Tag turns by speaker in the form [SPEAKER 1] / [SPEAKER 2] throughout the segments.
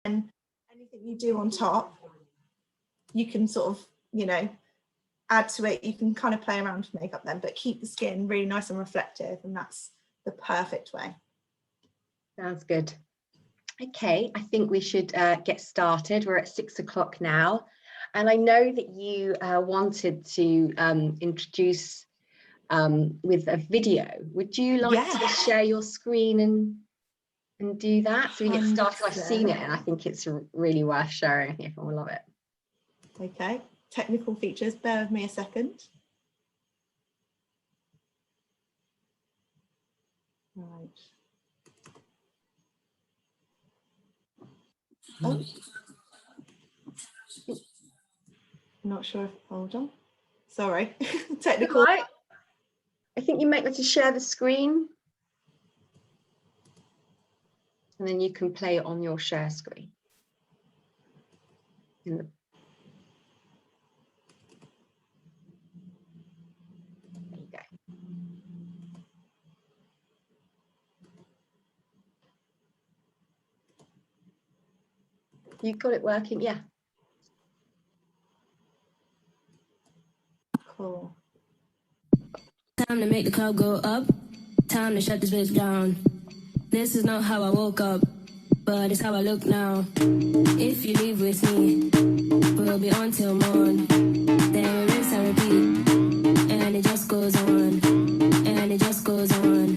[SPEAKER 1] And anything you do on top, you can sort of, you know, add to it. You can kind of play around with makeup then, but keep the skin really nice and reflective, and that's the perfect way.
[SPEAKER 2] Sounds good. Okay, I think we should get started. We're at 6 o'clock now, and I know that you wanted to introduce with a video. Would you like to share your screen and do that so we get started? I've seen it and I think it's really worth sharing. I think everyone will love it.
[SPEAKER 1] Okay, technical features, bear with me a second. Right. Oh. Not sure if, hold on. Sorry, technical.
[SPEAKER 2] Right. I think you might want to share the screen. And then you can play it on your share screen. There you go. You got it working? Yeah.
[SPEAKER 1] Cool.
[SPEAKER 3] Time to make the club go up. Time to shut this bitch down. This is not how I woke up, but it's how I look now. If you leave with me, we'll be on till morn. Then we rinse and repeat, and it just goes on, and it just goes on,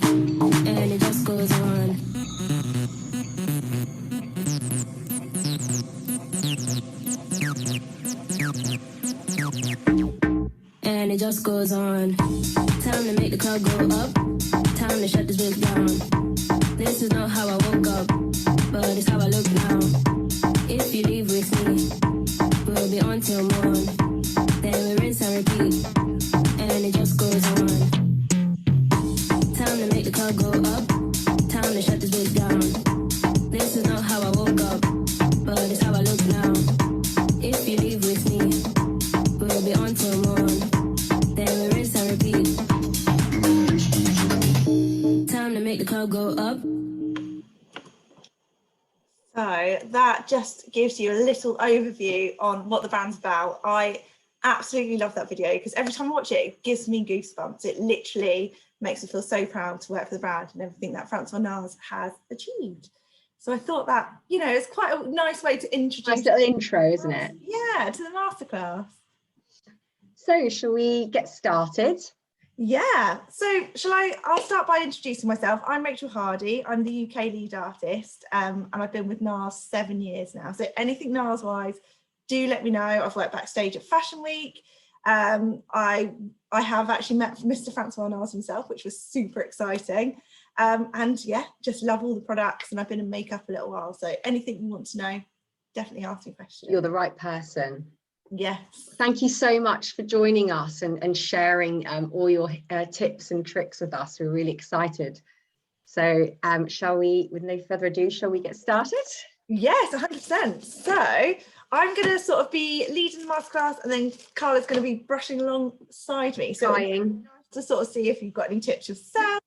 [SPEAKER 3] and it just goes on. And it just goes on. Time to make the club go up. Time to shut this bitch down. This is not how I woke up, but it's how I look now. If you leave with me, we'll be on till morn. Then we rinse and repeat, and it just goes on. Time to make the club go up. Time to shut this bitch down. This is not how I woke up, but it's how I look now. If you leave with me, we'll be on till morn. Then we rinse and repeat. Time to make the club go up.
[SPEAKER 1] So that just gives you a little overview on what the brand's about. I absolutely love that video because every time I watch it, it gives me goosebumps. It literally makes me feel so proud to work for the brand and everything that Francois NARS has achieved. So I thought that, you know, it's quite a nice way to introduce.
[SPEAKER 2] Nice little intro, isn't it?
[SPEAKER 1] Yeah, to the masterclass.
[SPEAKER 2] So shall we get started?
[SPEAKER 1] Yeah, so I'll start by introducing myself. I'm Rachel Hardie. I'm the UK lead artist, and I've been with NARS 7 years now. So anything NARS wise, do let me know. I've worked backstage at Fashion Week. I have actually met Mr. Francois NARS himself, which was super exciting. And yeah, just love all the products, and I've been in makeup a little while. So anything you want to know, definitely ask me questions.
[SPEAKER 2] You're the right person.
[SPEAKER 1] Yes.
[SPEAKER 2] Thank you so much for joining us and sharing all your tips and tricks with us. We're really excited. So shall we, with no further ado, shall we get started?
[SPEAKER 1] Yes, 100%. So I'm going to sort of be leading the masterclass, and then Carla's going to be brushing alongside me. So to sort of see if you've got any tips yourself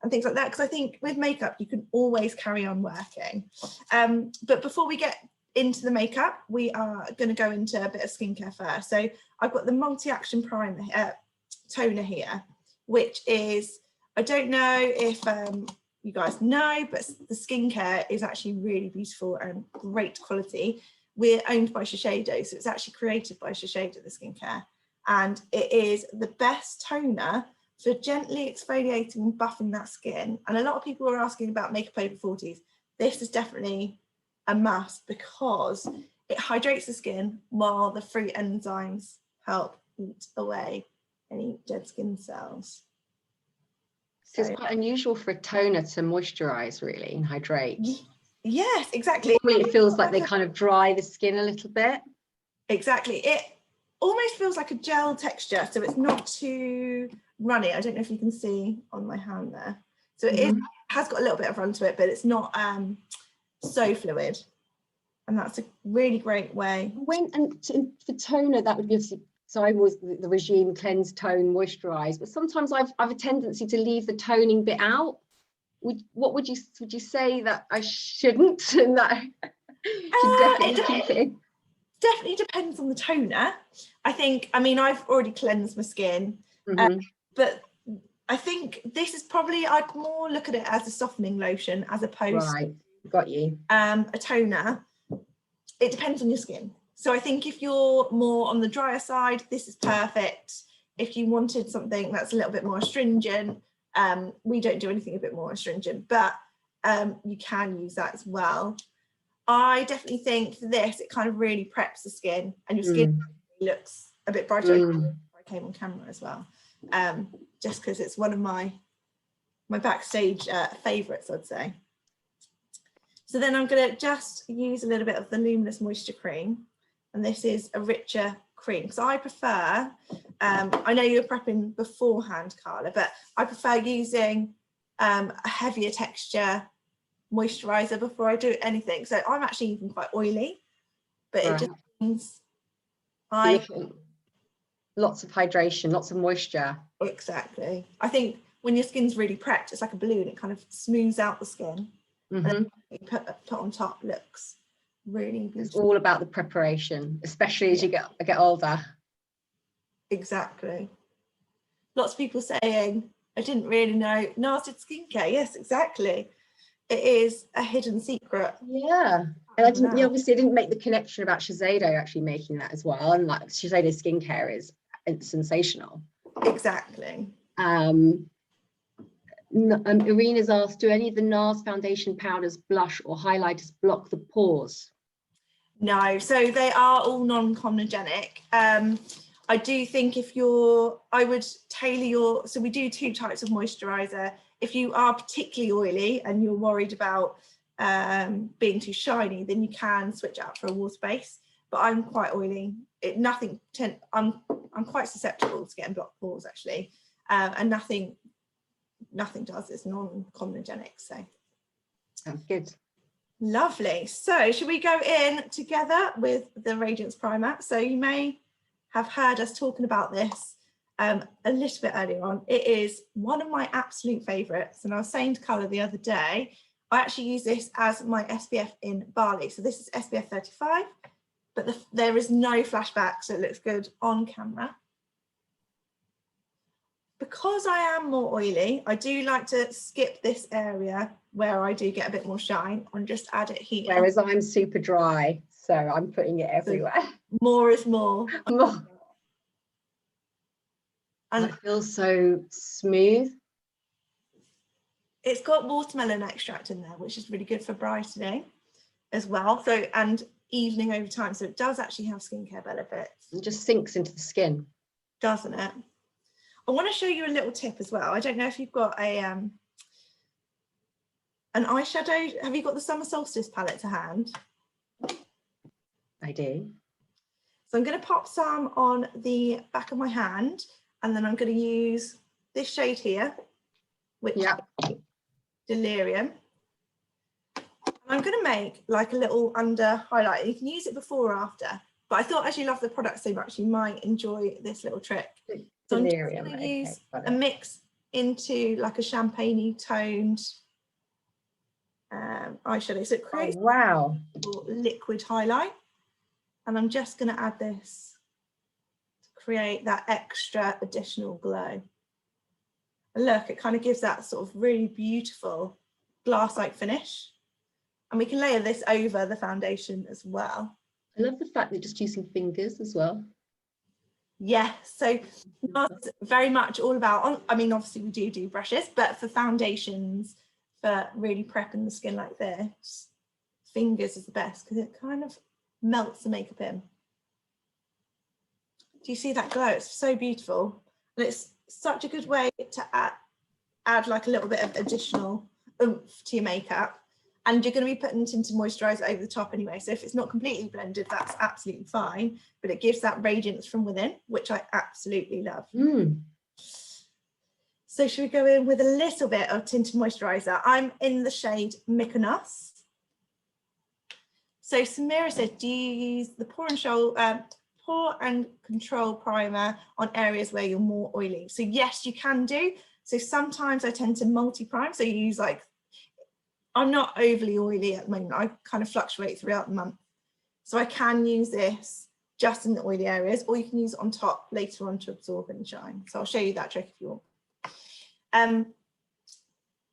[SPEAKER 1] and things like that, because I think with makeup you can always carry on working. But before we get into the makeup, we are going to go into a bit of skincare first. So I've got the multi-action primer toner here, which is, I don't know if you guys know, but the skincare is actually really beautiful and great quality. We're owned by Shiseido, so it's actually created by Shiseido, the skincare, and it is the best toner for gently exfoliating and buffing that skin. And a lot of people are asking about makeup over 40s. This is definitely a must because it hydrates the skin while the free enzymes help eat away any dead skin cells.
[SPEAKER 2] So it's quite unusual for a toner to moisturize really and hydrate.
[SPEAKER 1] Yes, exactly.
[SPEAKER 2] Normally it feels like they kind of dry the skin a little bit.
[SPEAKER 1] Exactly. It almost feels like a gel texture, so it's not too runny. I don't know if you can see on my hand there. So it has got a little bit of run to it, but it's not so fluid, and that's a really great way.
[SPEAKER 2] For toner, that would be, so I was the regime cleanse, tone, moisturize, but sometimes I've a tendency to leave the toning bit out. What would you say that I shouldn't? And that Should definitely keep it in.
[SPEAKER 1] Definitely depends on the toner. I think, I mean, I've already cleansed my skin, but I think this is probably, I'd more look at it as a softening lotion as opposed
[SPEAKER 2] to got you.
[SPEAKER 1] A toner. It depends on your skin. So I think if you're more on the drier side, this is perfect. If you wanted something that's a little bit more astringent, we don't do anything a bit more astringent, but you can use that as well. I definitely think for this, it kind of really preps the skin, and your skin looks a bit brighter. I came on camera as well, just because it's one of my backstage favorites, I'd say. So then I'm going to just use a little bit of the Luminous Moisture Cream, and this is a richer cream because I prefer, I know you're prepping beforehand, Carla, but I prefer using a heavier texture moisturizer before I do anything. So I'm actually even quite oily, but it just means
[SPEAKER 2] lots of hydration, lots of moisture.
[SPEAKER 1] Exactly. I think when your skin's really prepped, it's like a balloon. It kind of smooths out the skin. And you put on top looks really beautiful.
[SPEAKER 2] It's all about the preparation, especially as you get older.
[SPEAKER 1] Exactly. Lots of people saying, I didn't really know NARS did skincare. Yes, exactly. It is a hidden secret.
[SPEAKER 2] Yeah. And I didn't, obviously I didn't make the connection about Shiseido actually making that as well. And like Shiseido skincare is sensational.
[SPEAKER 1] Exactly.
[SPEAKER 2] Irina's asked, do any of the NARS foundation powders, blush or highlighters block the pores?
[SPEAKER 1] No, so they are all non-comedogenic. I do think I would tailor so we do 2 types of moisturizer. If you are particularly oily and you're worried about being too shiny, then you can switch out for a water base. But I'm quite oily. I'm quite susceptible to getting blocked pores actually, and nothing does. It's non-comedogenic. So
[SPEAKER 2] sounds good.
[SPEAKER 1] Lovely. So should we go in together with the Radiance Primer? So you may have heard us talking about this a little bit earlier on. It is one of my absolute favorites. And I was saying to Carla the other day, I actually use this as my SPF in Bali. So this is SPF 35, but there is no flashback, so it looks good on camera. Because I am more oily, I do like to skip this area where I do get a bit more shine and just add it here.
[SPEAKER 2] Whereas I'm super dry, so I'm putting it everywhere. So
[SPEAKER 1] more is more.
[SPEAKER 2] And it feels so smooth.
[SPEAKER 1] It's got watermelon extract in there, which is really good for brightening as well. So, and evening over time. So it does actually have skincare benefits.
[SPEAKER 2] It just sinks into the skin.
[SPEAKER 1] Doesn't it? I want to show you a little tip as well. I don't know if you've got an eyeshadow. Have you got the Summer Solstice palette to hand?
[SPEAKER 2] I do.
[SPEAKER 1] So I'm going to pop some on the back of my hand, and then I'm going to use this shade here, which is Delirium. I'm going to make like a little under highlight. You can use it before or after, but I thought as you love the product so much, you might enjoy this little trick. So I'm just going to use a mix into like a champagne-y toned eyeshadow. So it creates a liquid highlight. And I'm just going to add this to create that extra additional glow. And look, it kind of gives that sort of really beautiful glass-like finish. And we can layer this over the foundation as well.
[SPEAKER 2] I love the fact that you're just using fingers as well.
[SPEAKER 1] Yeah, so it's very much all about, I mean, obviously we do brushes, but for foundations, for really prepping the skin like this, fingers is the best because it kind of melts the makeup in. Do you see that glow? It's so beautiful. And it's such a good way to add like a little bit of additional oomph to your makeup. And you're going to be putting tinted moisturizer over the top anyway. So if it's not completely blended, that's absolutely fine. But it gives that radiance from within, which I absolutely love. So should we go in with a little bit of tinted moisturizer? I'm in the shade Mykonos. So Samira said, do you use the Pore and Control Primer on areas where you're more oily? So yes, you can do. So sometimes I tend to multi-prime. So you use like, I'm not overly oily at the moment. I kind of fluctuate throughout the month. So I can use this just in the oily areas, or you can use it on top later on to absorb any shine. So I'll show you that trick if you want.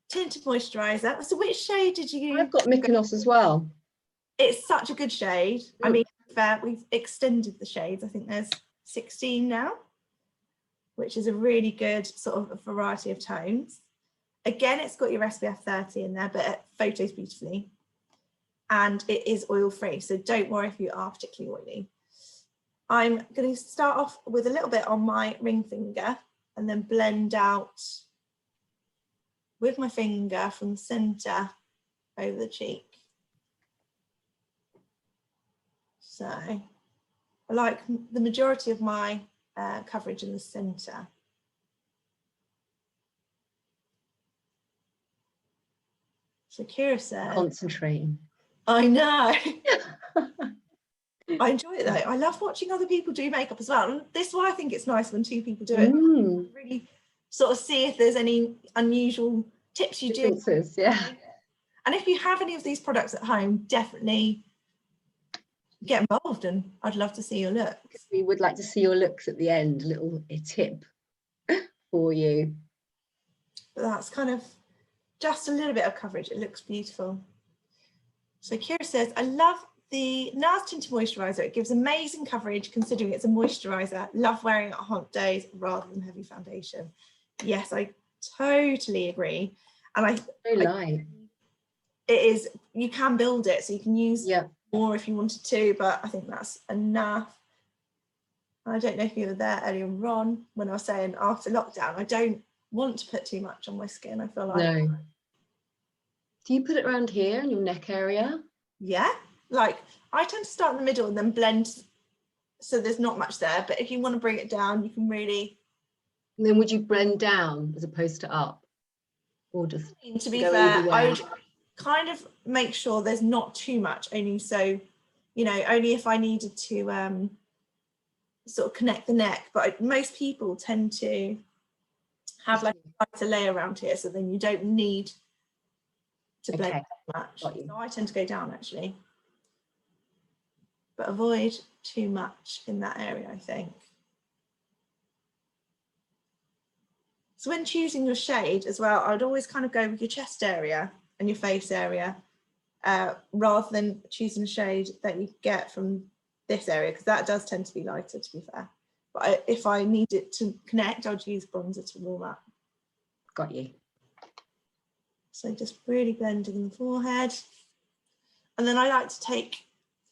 [SPEAKER 1] Tinted moisturizer. So which shade did you?
[SPEAKER 2] I've got Mykonos as well.
[SPEAKER 1] It's such a good shade. I mean, we've extended the shades. I think there's 16 now, which is a really good sort of variety of tones. Again, it's got your SPF 30 in there, but it photos beautifully. And it is oil free, so don't worry if you are particularly oily. I'm going to start off with a little bit on my ring finger and then blend out with my finger from the center over the cheek. So I like the majority of my coverage in the center. So Kira said,
[SPEAKER 2] concentrating.
[SPEAKER 1] I know. I enjoy it though. I love watching other people do makeup as well. And this is why I think it's nice when two people do it. Really sort of see if there's any unusual tips you do.
[SPEAKER 2] Yeah.
[SPEAKER 1] And if you have any of these products at home, definitely get involved, and I'd love to see your looks.
[SPEAKER 2] We would like to see your looks at the end, a tip for you.
[SPEAKER 1] But that's kind of just a little bit of coverage. It looks beautiful. So Kira says, I love the NARS Tinted Moisturiser. It gives amazing coverage considering it's a moisturiser. Love wearing it on hot days rather than heavy foundation. Yes, I totally agree. And it is, you can build it, so you can use more if you wanted to, but I think that's enough. I don't know if you were there earlier on when I was saying after lockdown, I don't want to put too much on my skin. I feel like
[SPEAKER 2] Do you put it around here in your neck area?
[SPEAKER 1] Yeah, like I tend to start in the middle and then blend so there's not much there, but if you want to bring it down, you can really.
[SPEAKER 2] And then would you blend down as opposed to up, or just
[SPEAKER 1] to be fair, I would kind of make sure there's not too much, only so, you know, only if I needed to sort of connect the neck. But most people tend to have like a lighter layer around here, so then you don't need to blend too much. So I tend to go down actually, but avoid too much in that area, I think. So when choosing your shade as well, I'd always kind of go with your chest area and your face area rather than choosing a shade that you get from this area, because that does tend to be lighter, to be fair. But if I need it to connect, I'd use bronzer to warm up.
[SPEAKER 2] Got you.
[SPEAKER 1] So just really blending the forehead. And then I like to take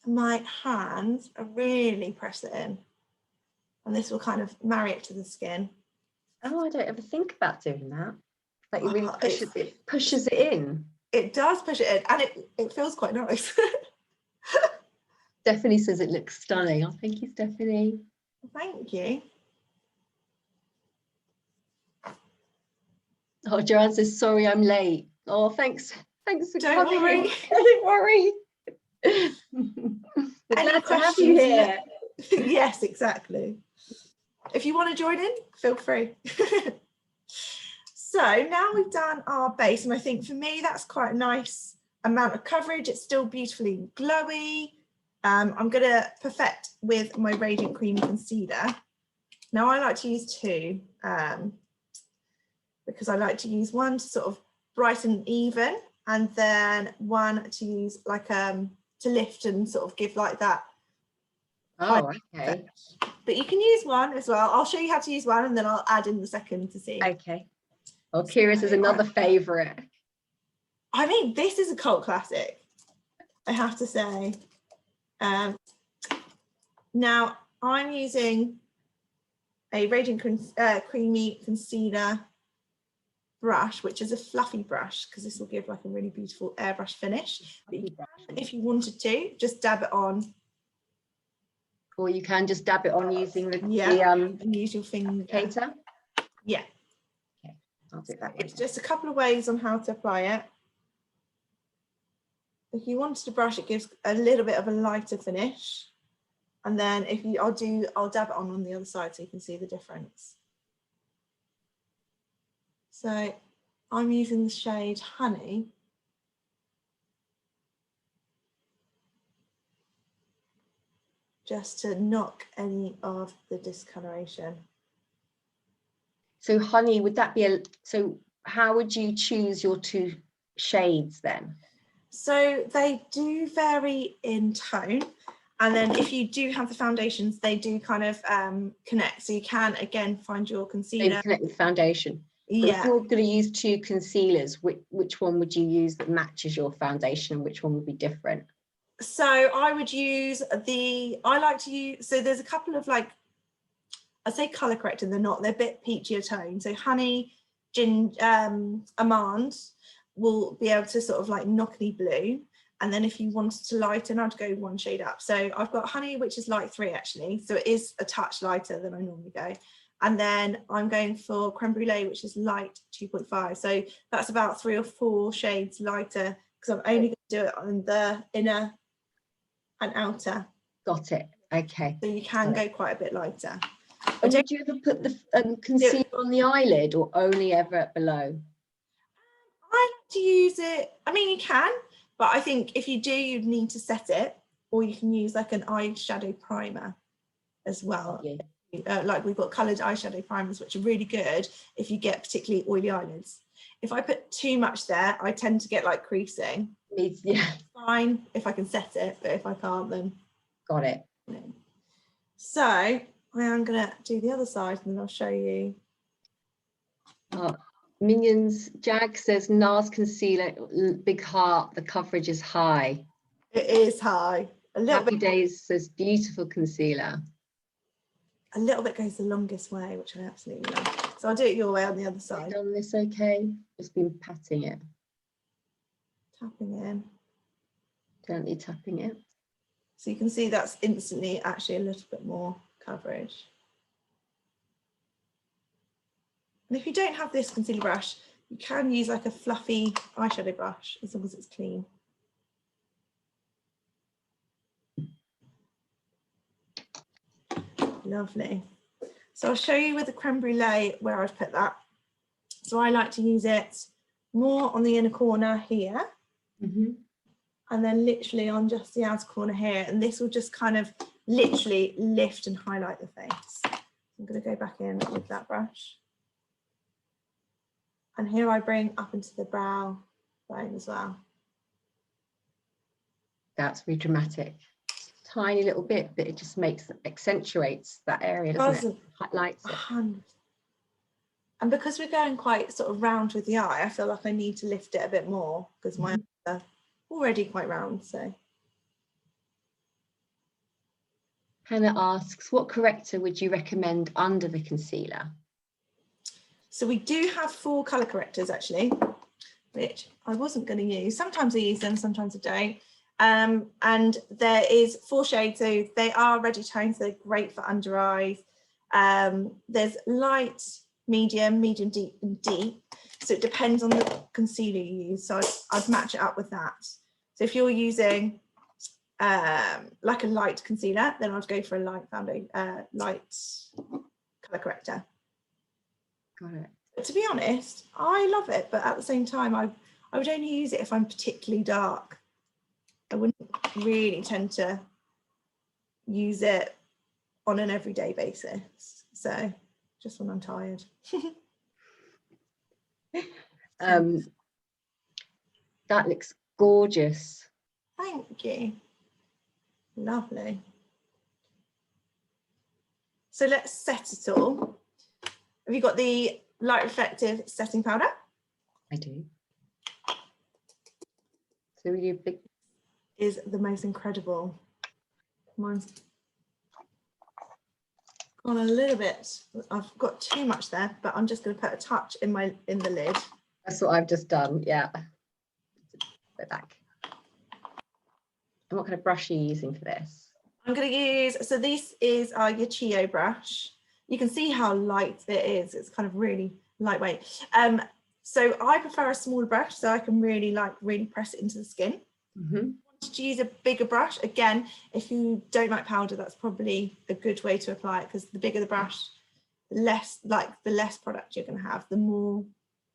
[SPEAKER 1] my hands and really press it in. And this will kind of marry it to the skin.
[SPEAKER 2] Oh, I don't ever think about doing that. Like you really pushes it in.
[SPEAKER 1] It does push it in, and it feels quite nice.
[SPEAKER 2] Stephanie says it looks stunning. Oh, thank you, Stephanie.
[SPEAKER 1] Thank you.
[SPEAKER 2] Oh, Joanne says, sorry, I'm late. Oh, thanks for
[SPEAKER 1] coming. Worry.
[SPEAKER 2] Don't worry. We're glad to have you here.
[SPEAKER 1] Yes, exactly. If you want to join in, feel free. So now we've done our base, and I think for me that's quite a nice amount of coverage. It's still beautifully glowy. I'm going to perfect with my Radiant Cream Concealer. Now I like to use two because I like to use one to sort of brighten even, and then one to use like to lift and sort of give like that.
[SPEAKER 2] Oh, okay.
[SPEAKER 1] But you can use one as well. I'll show you how to use one and then I'll add in the second to see.
[SPEAKER 2] Okay. Well, Kira's is another favourite.
[SPEAKER 1] I mean, this is a cult classic, I have to say. Now I'm using a Radiant Creamy Concealer brush, which is a fluffy brush, because this will give like a really beautiful airbrush finish. But you can, if you wanted to, just dab it on.
[SPEAKER 2] Or you can just dab it on using the
[SPEAKER 1] and use your finger.
[SPEAKER 2] Applicator.
[SPEAKER 1] Yeah.
[SPEAKER 2] Okay, I'll do that.
[SPEAKER 1] It's just a couple of ways on how to apply it. If you wanted to brush, it gives a little bit of a lighter finish. And then if you, I'll dab it on the other side so you can see the difference. So I'm using the shade Honey. just to knock any of the discoloration.
[SPEAKER 2] So honey, would that be so how would you choose your 2 shades then?
[SPEAKER 1] So they do vary in tone. And then if you do have the foundations, they do kind of connect. So you can, again, find your concealer.
[SPEAKER 2] Connect with foundation. But
[SPEAKER 1] Yeah.
[SPEAKER 2] if you're going to use 2 concealers, which one would you use that matches your foundation and which one would be different?
[SPEAKER 1] So I would use I like to use, so there's a couple of like, I say colour correcting, they're not, they're a bit peachier tone. So honey, almond will be able to sort of like knock any blue. And then if you wanted to lighten, I'd go 1 shade up. So I've got honey, which is light 3 actually. So it is a touch lighter than I normally go. And then I'm going for creme brulee, which is light 2.5. So that's about 3 or 4 shades lighter, because I'm only going to do it on the inner and outer.
[SPEAKER 2] Got it. Okay.
[SPEAKER 1] So you can go quite a bit lighter.
[SPEAKER 2] And would you ever put the concealer on the eyelid or only ever below?
[SPEAKER 1] I like to use it. I mean, you can, but I think if you do, you'd need to set it, or you can use like an eyeshadow primer as well.
[SPEAKER 2] Yeah.
[SPEAKER 1] Like we've got coloured eyeshadow primers, which are really good if you get particularly oily eyelids. If I put too much there, I tend to get like creasing.
[SPEAKER 2] Yeah.
[SPEAKER 1] It's fine if I can set it, but if I can't, then.
[SPEAKER 2] Got it.
[SPEAKER 1] So I am going to do the other side and then I'll show you.
[SPEAKER 2] Minions, Jag says NARS concealer, big heart, the coverage is high.
[SPEAKER 1] It is high. A little
[SPEAKER 2] Happy
[SPEAKER 1] bit.
[SPEAKER 2] Days says beautiful concealer.
[SPEAKER 1] A little bit goes the longest way, which I absolutely love. So I'll do it your way on the other side.
[SPEAKER 2] Done this okay? Just been patting it.
[SPEAKER 1] Tapping in.
[SPEAKER 2] Gently tapping it.
[SPEAKER 1] So you can see that's instantly actually a little bit more coverage. And if you don't have this concealer brush, you can use like a fluffy eyeshadow brush as long as it's clean. Lovely. So I'll show you with the creme brulee where I've put that. So I like to use it more on the inner corner here.
[SPEAKER 2] Mm-hmm.
[SPEAKER 1] And then literally on just the outer corner here. And this will just kind of literally lift and highlight the face. I'm going to go back in with that brush. And here I bring up into the brow bone as well.
[SPEAKER 2] That's really dramatic. Tiny little bit, but it just accentuates that area, doesn't it? Highlights it.
[SPEAKER 1] 100%. And because we're going quite sort of round with the eye, I feel like I need to lift it a bit more because my eyes are already quite round. So
[SPEAKER 2] Hannah asks, what corrector would you recommend under the concealer?
[SPEAKER 1] So we do have 4 colour correctors actually, which I wasn't going to use. Sometimes I use them, sometimes I don't. And there is 4 shades, so they are ready tones. They're great for under eyes. There's light, medium, medium deep, and deep. So it depends on the concealer you use. So I'd match it up with that. So if you're using like a light concealer, then I'd go for a light foundation, light colour corrector.
[SPEAKER 2] Got it.
[SPEAKER 1] But to be honest, I love it, but at the same time, I would only use it if I'm particularly dark. I wouldn't really tend to use it on an everyday basis. So just when I'm tired.
[SPEAKER 2] That looks gorgeous.
[SPEAKER 1] Thank you. Lovely. So let's set it all. Have you got the light reflective setting powder?
[SPEAKER 2] I do. So really big.
[SPEAKER 1] Is the most incredible. Mine's gone a little bit. I've got too much there, but I'm just going to put a touch in the lid.
[SPEAKER 2] That's what I've just done. Yeah. Go back. And what kind of brush are you using for this?
[SPEAKER 1] I'm going to use, so this is our Chio brush. You can see how light it is. It's kind of really lightweight. So I prefer a smaller brush so I can really press it into the skin.
[SPEAKER 2] Mm-hmm.
[SPEAKER 1] To use a bigger brush, again, if you don't like powder, that's probably a good way to apply it, because the bigger the brush, the less product you're going to have. The more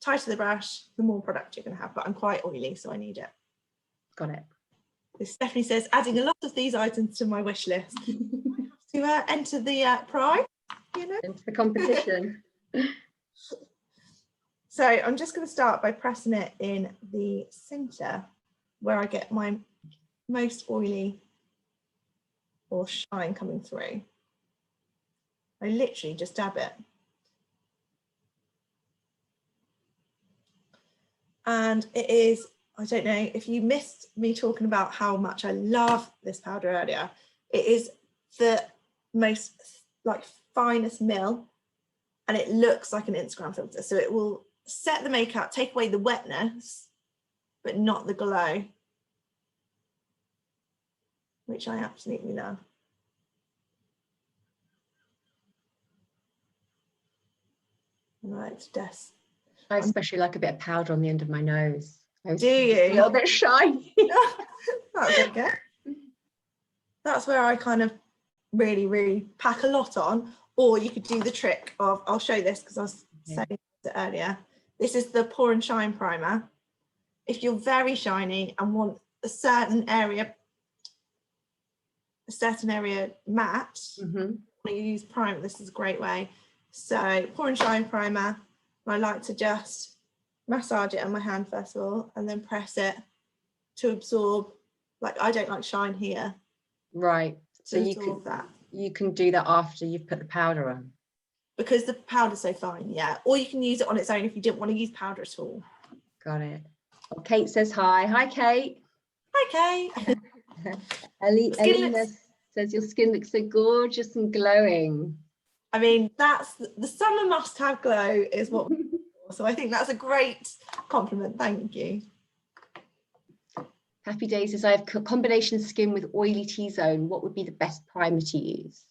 [SPEAKER 1] tighter the brush, the more product you're going to have. But I'm quite oily, so I need it.
[SPEAKER 2] Got it.
[SPEAKER 1] Stephanie says, adding a lot of these items to my wish list. to enter the prize, you know.
[SPEAKER 2] Into the competition.
[SPEAKER 1] So I'm just going to start by pressing it in the center where I get my most oily or shine coming through. I literally just dab it. And it is, I don't know if you missed me talking about how much I love this powder earlier. It is the most like finest mill, and it looks like an Instagram filter. So it will set the makeup, take away the wetness, but not the glow, which I absolutely love. Right, Des.
[SPEAKER 2] I especially like a bit of powder on the end of my nose.
[SPEAKER 1] Do you?
[SPEAKER 2] A little bit shiny.
[SPEAKER 1] That's okay. That's where I kind of really pack a lot on. Or you could do the trick of, I'll show this because I was saying it earlier. This is the Pour and Shine primer. If you're very shiny and want a certain area matte, when you use primer, this is a great way. So Pour and Shine primer, I like to just massage it on my hand first of all, and then press it to absorb. Like, I don't like shine here.
[SPEAKER 2] Right. So you can do that after you've put the powder on.
[SPEAKER 1] Because the powder's so fine, yeah. Or you can use it on its own if you didn't want to use powder at all.
[SPEAKER 2] Got it. Well, Kate says hi. Hi, Kate.
[SPEAKER 1] Hi, Kate.
[SPEAKER 2] Elena says your skin looks so gorgeous and glowing.
[SPEAKER 1] I mean, that's the summer must-have glow is what we for. So I think that's a great compliment. Thank you.
[SPEAKER 2] Happy Day says, I have combination skin with oily T-zone. What would be the best primer to use?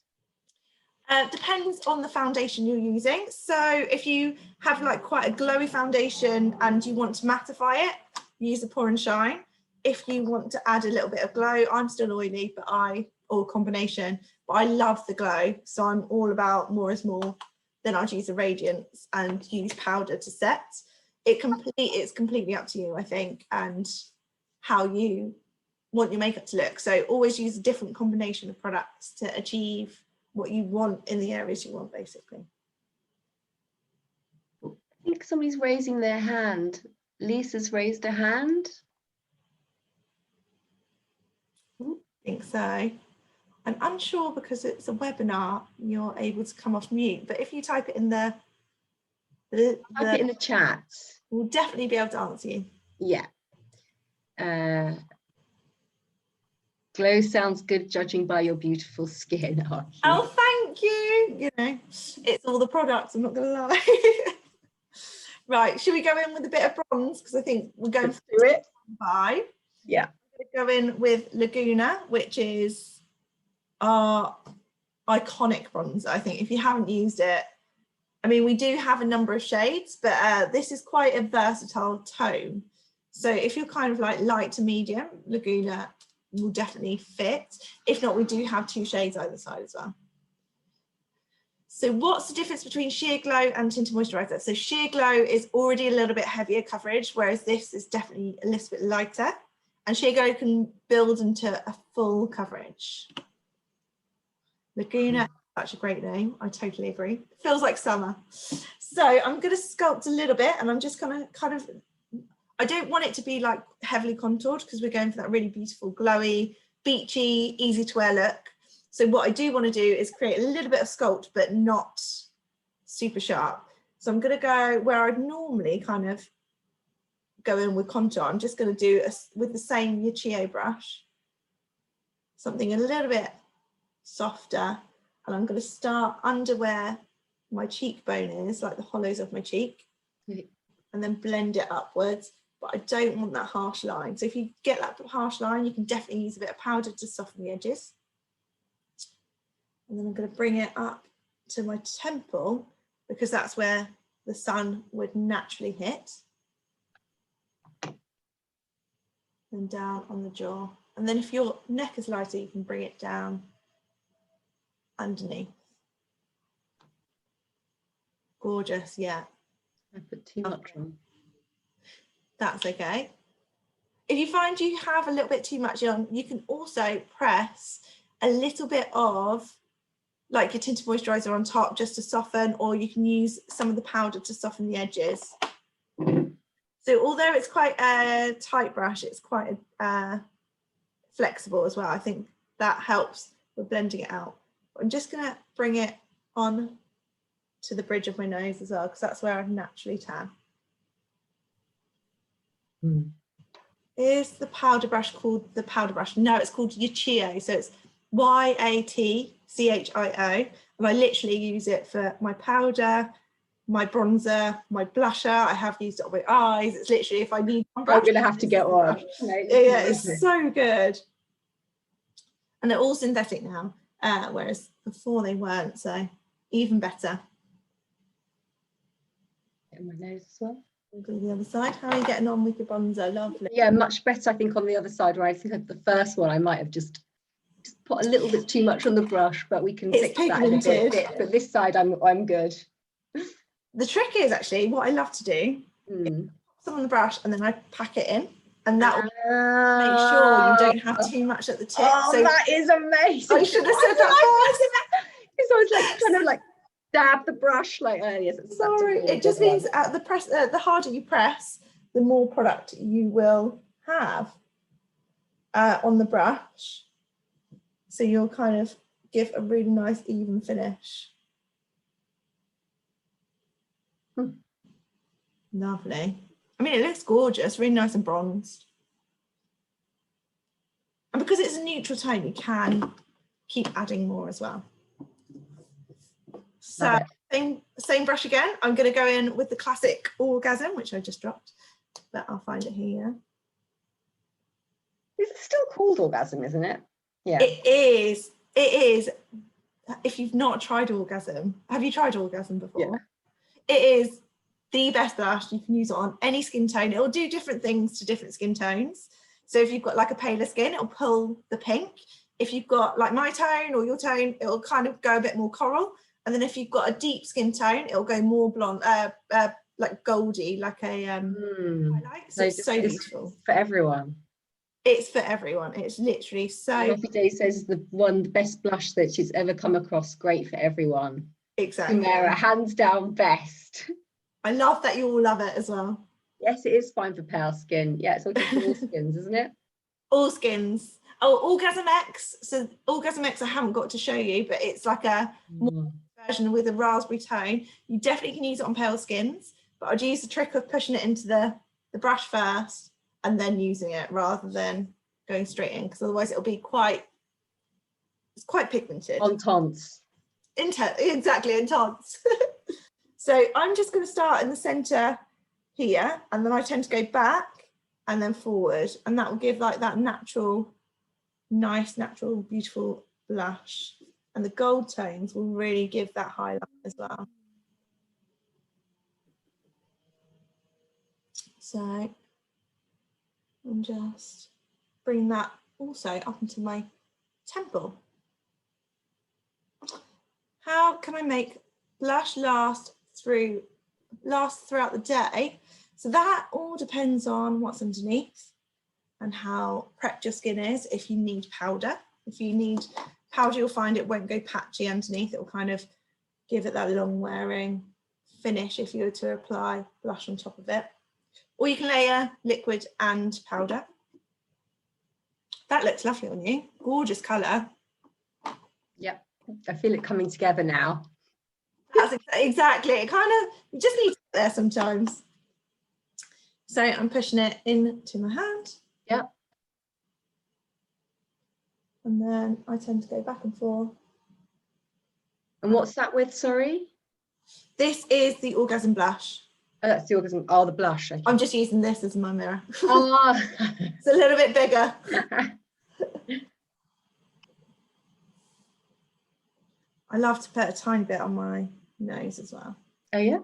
[SPEAKER 1] Depends on the foundation you're using. So if you have like quite a glowy foundation and you want to mattify it, use the Pour and Shine. If you want to add a little bit of glow, I'm still oily, or combination, but I love the glow. So I'm all about more is more. Then I'd use a radiance and use powder to set. It's completely up to you, I think, and how you want your makeup to look. So always use a different combination of products to achieve what you want in the areas you want, basically.
[SPEAKER 2] I think somebody's raising their hand. Lisa's raised her hand.
[SPEAKER 1] I think so. I'm unsure because it's a webinar, you're able to come off mute, but if you type it in type it in
[SPEAKER 2] the chat,
[SPEAKER 1] we'll definitely be able to answer you.
[SPEAKER 2] Yeah. Glow sounds good judging by your beautiful skin.
[SPEAKER 1] Oh, thank you. You know, it's all the products, I'm not gonna lie. Right, should we go in with a bit of bronze? Because I think we're going
[SPEAKER 2] through it.
[SPEAKER 1] 5.
[SPEAKER 2] Yeah.
[SPEAKER 1] Go in with Laguna, which is our iconic bronzer. I think if you haven't used it, I mean, we do have a number of shades, but this is quite a versatile tone. So if you're kind of like light to medium, Laguna will definitely fit. If not, we do have 2 shades either side as well. So what's the difference between Sheer Glow and Tinted Moisturizer? So Sheer Glow is already a little bit heavier coverage, whereas this is definitely a little bit lighter. And Sheer Glow can build into a full coverage. Laguna, such a great name. I totally agree. It feels like summer. So I'm going to sculpt a little bit, and I'm just going to kind of, I don't want it to be like heavily contoured because we're going for that really beautiful, glowy, beachy, easy to wear look. So what I do want to do is create a little bit of sculpt, but not super sharp. So I'm going to go where I'd normally kind of go in with contour. I'm just going to do with the same Yachio brush, something a little bit softer, and I'm going to start under where my cheekbone is, like the hollows of my cheek, and then blend it upwards. But I don't want that harsh line. So if you get that harsh line, you can definitely use a bit of powder to soften the edges. And then I'm going to bring it up to my temple because that's where the sun would naturally hit. And down on the jaw. And then if your neck is lighter, you can bring it down underneath. Gorgeous, yeah.
[SPEAKER 2] I put too much on.
[SPEAKER 1] That's okay. If you find you have a little bit too much on, you can also press a little bit of like your tinted moisturizer on top just to soften, or you can use some of the powder to soften the edges. So although it's quite a tight brush, it's quite flexible as well. I think that helps with blending it out. I'm just going to bring it on to the bridge of my nose as well, because that's where I naturally tan. Is the powder brush called the powder brush? No, it's called Yachio. So it's YATCHIO. And I literally use it for my powder, my bronzer, my blusher. I have used it on my eyes. It's literally, if I need one brush,
[SPEAKER 2] I'm going to have to get one.
[SPEAKER 1] Yeah, it's so good. And they're all synthetic now, whereas before they weren't, so even better.
[SPEAKER 2] Get my nose as well.
[SPEAKER 1] We'll go to the other side. How are you getting on with your bronzer? Lovely.
[SPEAKER 2] Yeah, much better, I think, on the other side, where I think at the first one I might have just put a little bit too much on the brush, but we can fix that in a bit. But this side I'm good.
[SPEAKER 1] The trick is actually, what I love to do is put some on the brush and then I pack it in, and that will make sure you don't have too much at the tip.
[SPEAKER 2] Oh, so that is amazing.
[SPEAKER 1] I should have said that first.
[SPEAKER 2] Because I was like kind of like dab the brush like earlier.
[SPEAKER 1] Sorry, it just means at the press, the harder you press, the more product you will have on the brush. So you'll kind of give a really nice even finish. Lovely. I mean, it looks gorgeous, really nice and bronzed. And because it's a neutral tone, you can keep adding more as well. So same brush again. I'm going to go in with the classic Orgasm, which I just dropped, but I'll find it here.
[SPEAKER 2] It's still called Orgasm, isn't it? Yeah.
[SPEAKER 1] It is. It is. If you've not tried Orgasm, have you tried Orgasm before?
[SPEAKER 2] Yeah.
[SPEAKER 1] It is the best blush. You can use it on any skin tone. It'll do different things to different skin tones. So if you've got like a paler skin, it'll pull the pink. If you've got like my tone or your tone, it'll kind of go a bit more coral. And then if you've got a deep skin tone, it'll go more blonde, like goldy, like a highlight. So it's so beautiful.
[SPEAKER 2] For everyone.
[SPEAKER 1] It's for everyone. It's literally so.
[SPEAKER 2] Happy Day says the best blush that she's ever come across. Great for everyone.
[SPEAKER 1] Exactly.
[SPEAKER 2] Humera, hands down best.
[SPEAKER 1] I love that you all love it as well.
[SPEAKER 2] Yes, it is fine for pale skin. Yeah, it's okay for all skins, isn't it?
[SPEAKER 1] All skins. Oh, Orgasm X. So Orgasm X I haven't got to show you, but it's like a more version with a raspberry tone. You definitely can use it on pale skins, but I'd use the trick of pushing it into the brush first and then using it rather than going straight in, because otherwise it'll be quite pigmented.
[SPEAKER 2] Intense.
[SPEAKER 1] Exactly, intense. So I'm just going to start in the center here, and then I tend to go back and then forward, and that will give like that natural, nice, natural, beautiful blush. And the gold tones will really give that highlight as well. So I'm just bring that also up into my temple. How can I make blush last throughout the day? So that all depends on what's underneath and how prepped your skin is. If you need powder, you'll find it won't go patchy underneath. It will kind of give it that long wearing finish if you were to apply blush on top of it. Or you can layer liquid and powder. That looks lovely on you. Gorgeous colour.
[SPEAKER 2] Yep, I feel it coming together now.
[SPEAKER 1] That's exactly. It kind of, you just need to get there sometimes. So I'm pushing it into my hand.
[SPEAKER 2] Yep.
[SPEAKER 1] And then I tend to go back and forth.
[SPEAKER 2] And what's that with, sorry?
[SPEAKER 1] This is the Orgasm blush.
[SPEAKER 2] Oh, that's the Orgasm, oh, the blush. Okay.
[SPEAKER 1] I'm just using this as my mirror.
[SPEAKER 2] Oh.
[SPEAKER 1] It's a little bit bigger. I love to put a tiny bit on my nose as well.
[SPEAKER 2] Oh yeah?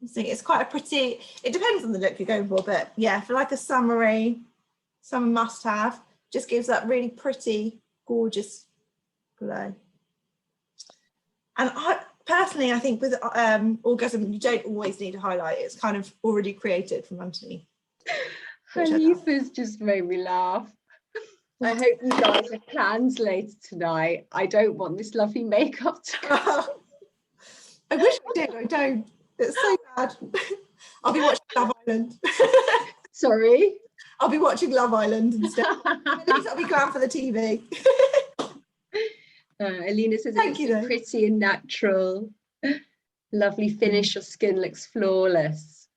[SPEAKER 1] I think it's quite a pretty, it depends on the look you're going for, but yeah, for like a summer must have, just gives that really pretty, gorgeous glow. And I think with Orgasm, you don't always need a highlight. It's kind of already created from underneath.
[SPEAKER 2] Hanifa's just made me laugh. I hope you guys have plans later tonight. I don't want this lovely makeup to
[SPEAKER 1] I wish I did. I don't. It's so bad. I'll be watching Love Island.
[SPEAKER 2] Sorry?
[SPEAKER 1] I'll be watching Love Island instead. At least I'll be glad for the TV.
[SPEAKER 2] Alina says
[SPEAKER 1] Thank
[SPEAKER 2] it's
[SPEAKER 1] you,
[SPEAKER 2] so
[SPEAKER 1] though.
[SPEAKER 2] pretty and natural. Lovely finish. Your skin looks flawless.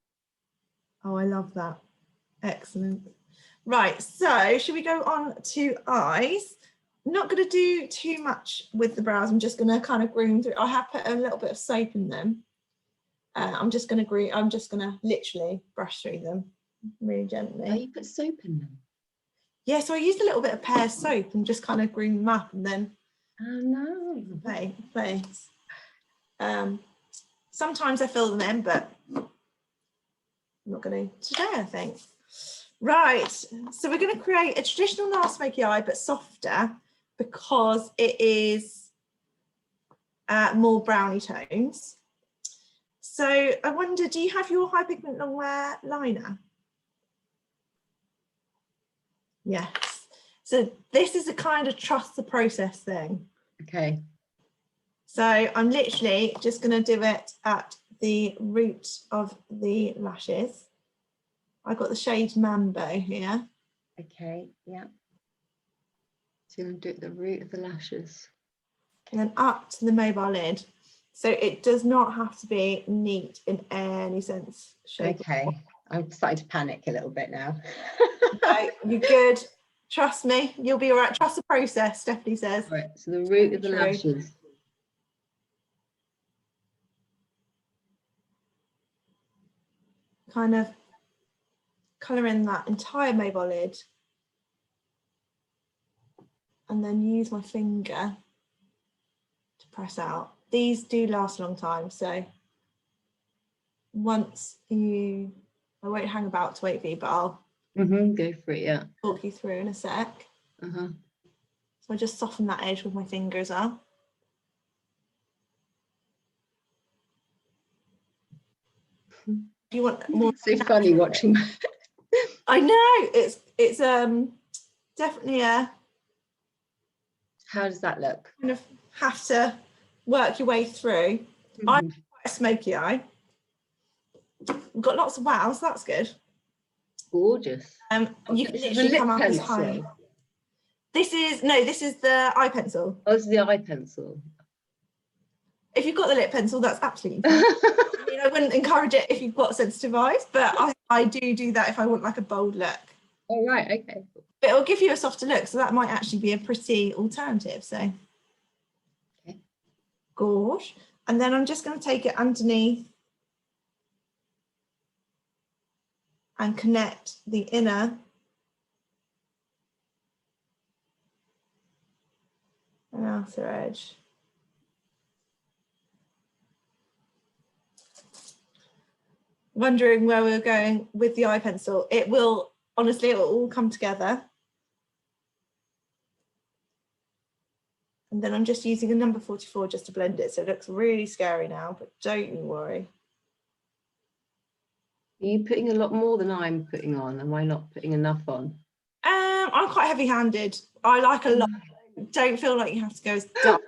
[SPEAKER 1] Oh, I love that. Excellent. Right, so should we go on to eyes? I'm not going to do too much with the brows. I'm just going to kind of groom through. I have put a little bit of soap in them. I'm just going to literally brush through them really gently.
[SPEAKER 2] Oh, you put soap in them?
[SPEAKER 1] Yeah, so I used a little bit of pear soap and just kind of groom them up and then place. Sometimes I fill them in, but I'm not going to today, I think. Right, so we're going to create a traditional NARS smoky eye, but softer because it is more browny tones. So I wonder, do you have your high pigment long wear liner? Yes. So this is a kind of trust the process thing.
[SPEAKER 2] Okay.
[SPEAKER 1] So I'm literally just going to do it at the root of the lashes. I've got the shade Mambo here.
[SPEAKER 2] Okay, yeah. So you're going to do it at the root of the lashes.
[SPEAKER 1] And then up to the mobile lid. So it does not have to be neat in any sense, shape.
[SPEAKER 2] Okay, I'm starting to panic a little bit now.
[SPEAKER 1] No, you're good. Trust me, you'll be all right. Trust the process, Stephanie says.
[SPEAKER 2] Right, so the root of the
[SPEAKER 1] True.
[SPEAKER 2] lashes.
[SPEAKER 1] Kind of colour in that entire mobile lid. And then use my finger to press out. These do last a long time, so once I won't hang about to wait for you, but I'll
[SPEAKER 2] Go for it, yeah.
[SPEAKER 1] talk you through in a sec. So I just soften that edge with my finger as well. If you want more,
[SPEAKER 2] so funny watching.
[SPEAKER 1] I know it's definitely a.
[SPEAKER 2] How does that look?
[SPEAKER 1] Kind of have to work your way through. I've got a smoky eye. We've got lots of wows, that's good.
[SPEAKER 2] Gorgeous.
[SPEAKER 1] You can literally come up as high. This is the eye pencil.
[SPEAKER 2] Oh, this is the eye pencil.
[SPEAKER 1] If you've got the lip pencil, that's absolutely fine. I mean, I wouldn't encourage it if you've got sensitive eyes, but I do that if I want like a bold look.
[SPEAKER 2] Oh, right, okay.
[SPEAKER 1] But it'll give you a softer look, so that might actually be a pretty alternative. So,
[SPEAKER 2] okay.
[SPEAKER 1] Gorge. And then I'm just going to take it underneath and connect the inner and outer edge. Wondering where we're going with the eye pencil. It will, honestly, it will all come together. And then I'm just using a number 44 just to blend it. So it looks really scary now, but don't you worry.
[SPEAKER 2] Are you putting a lot more than I'm putting on? Am I not putting enough on?
[SPEAKER 1] I'm quite heavy-handed. I like a lot. Don't feel like you have to go as dark.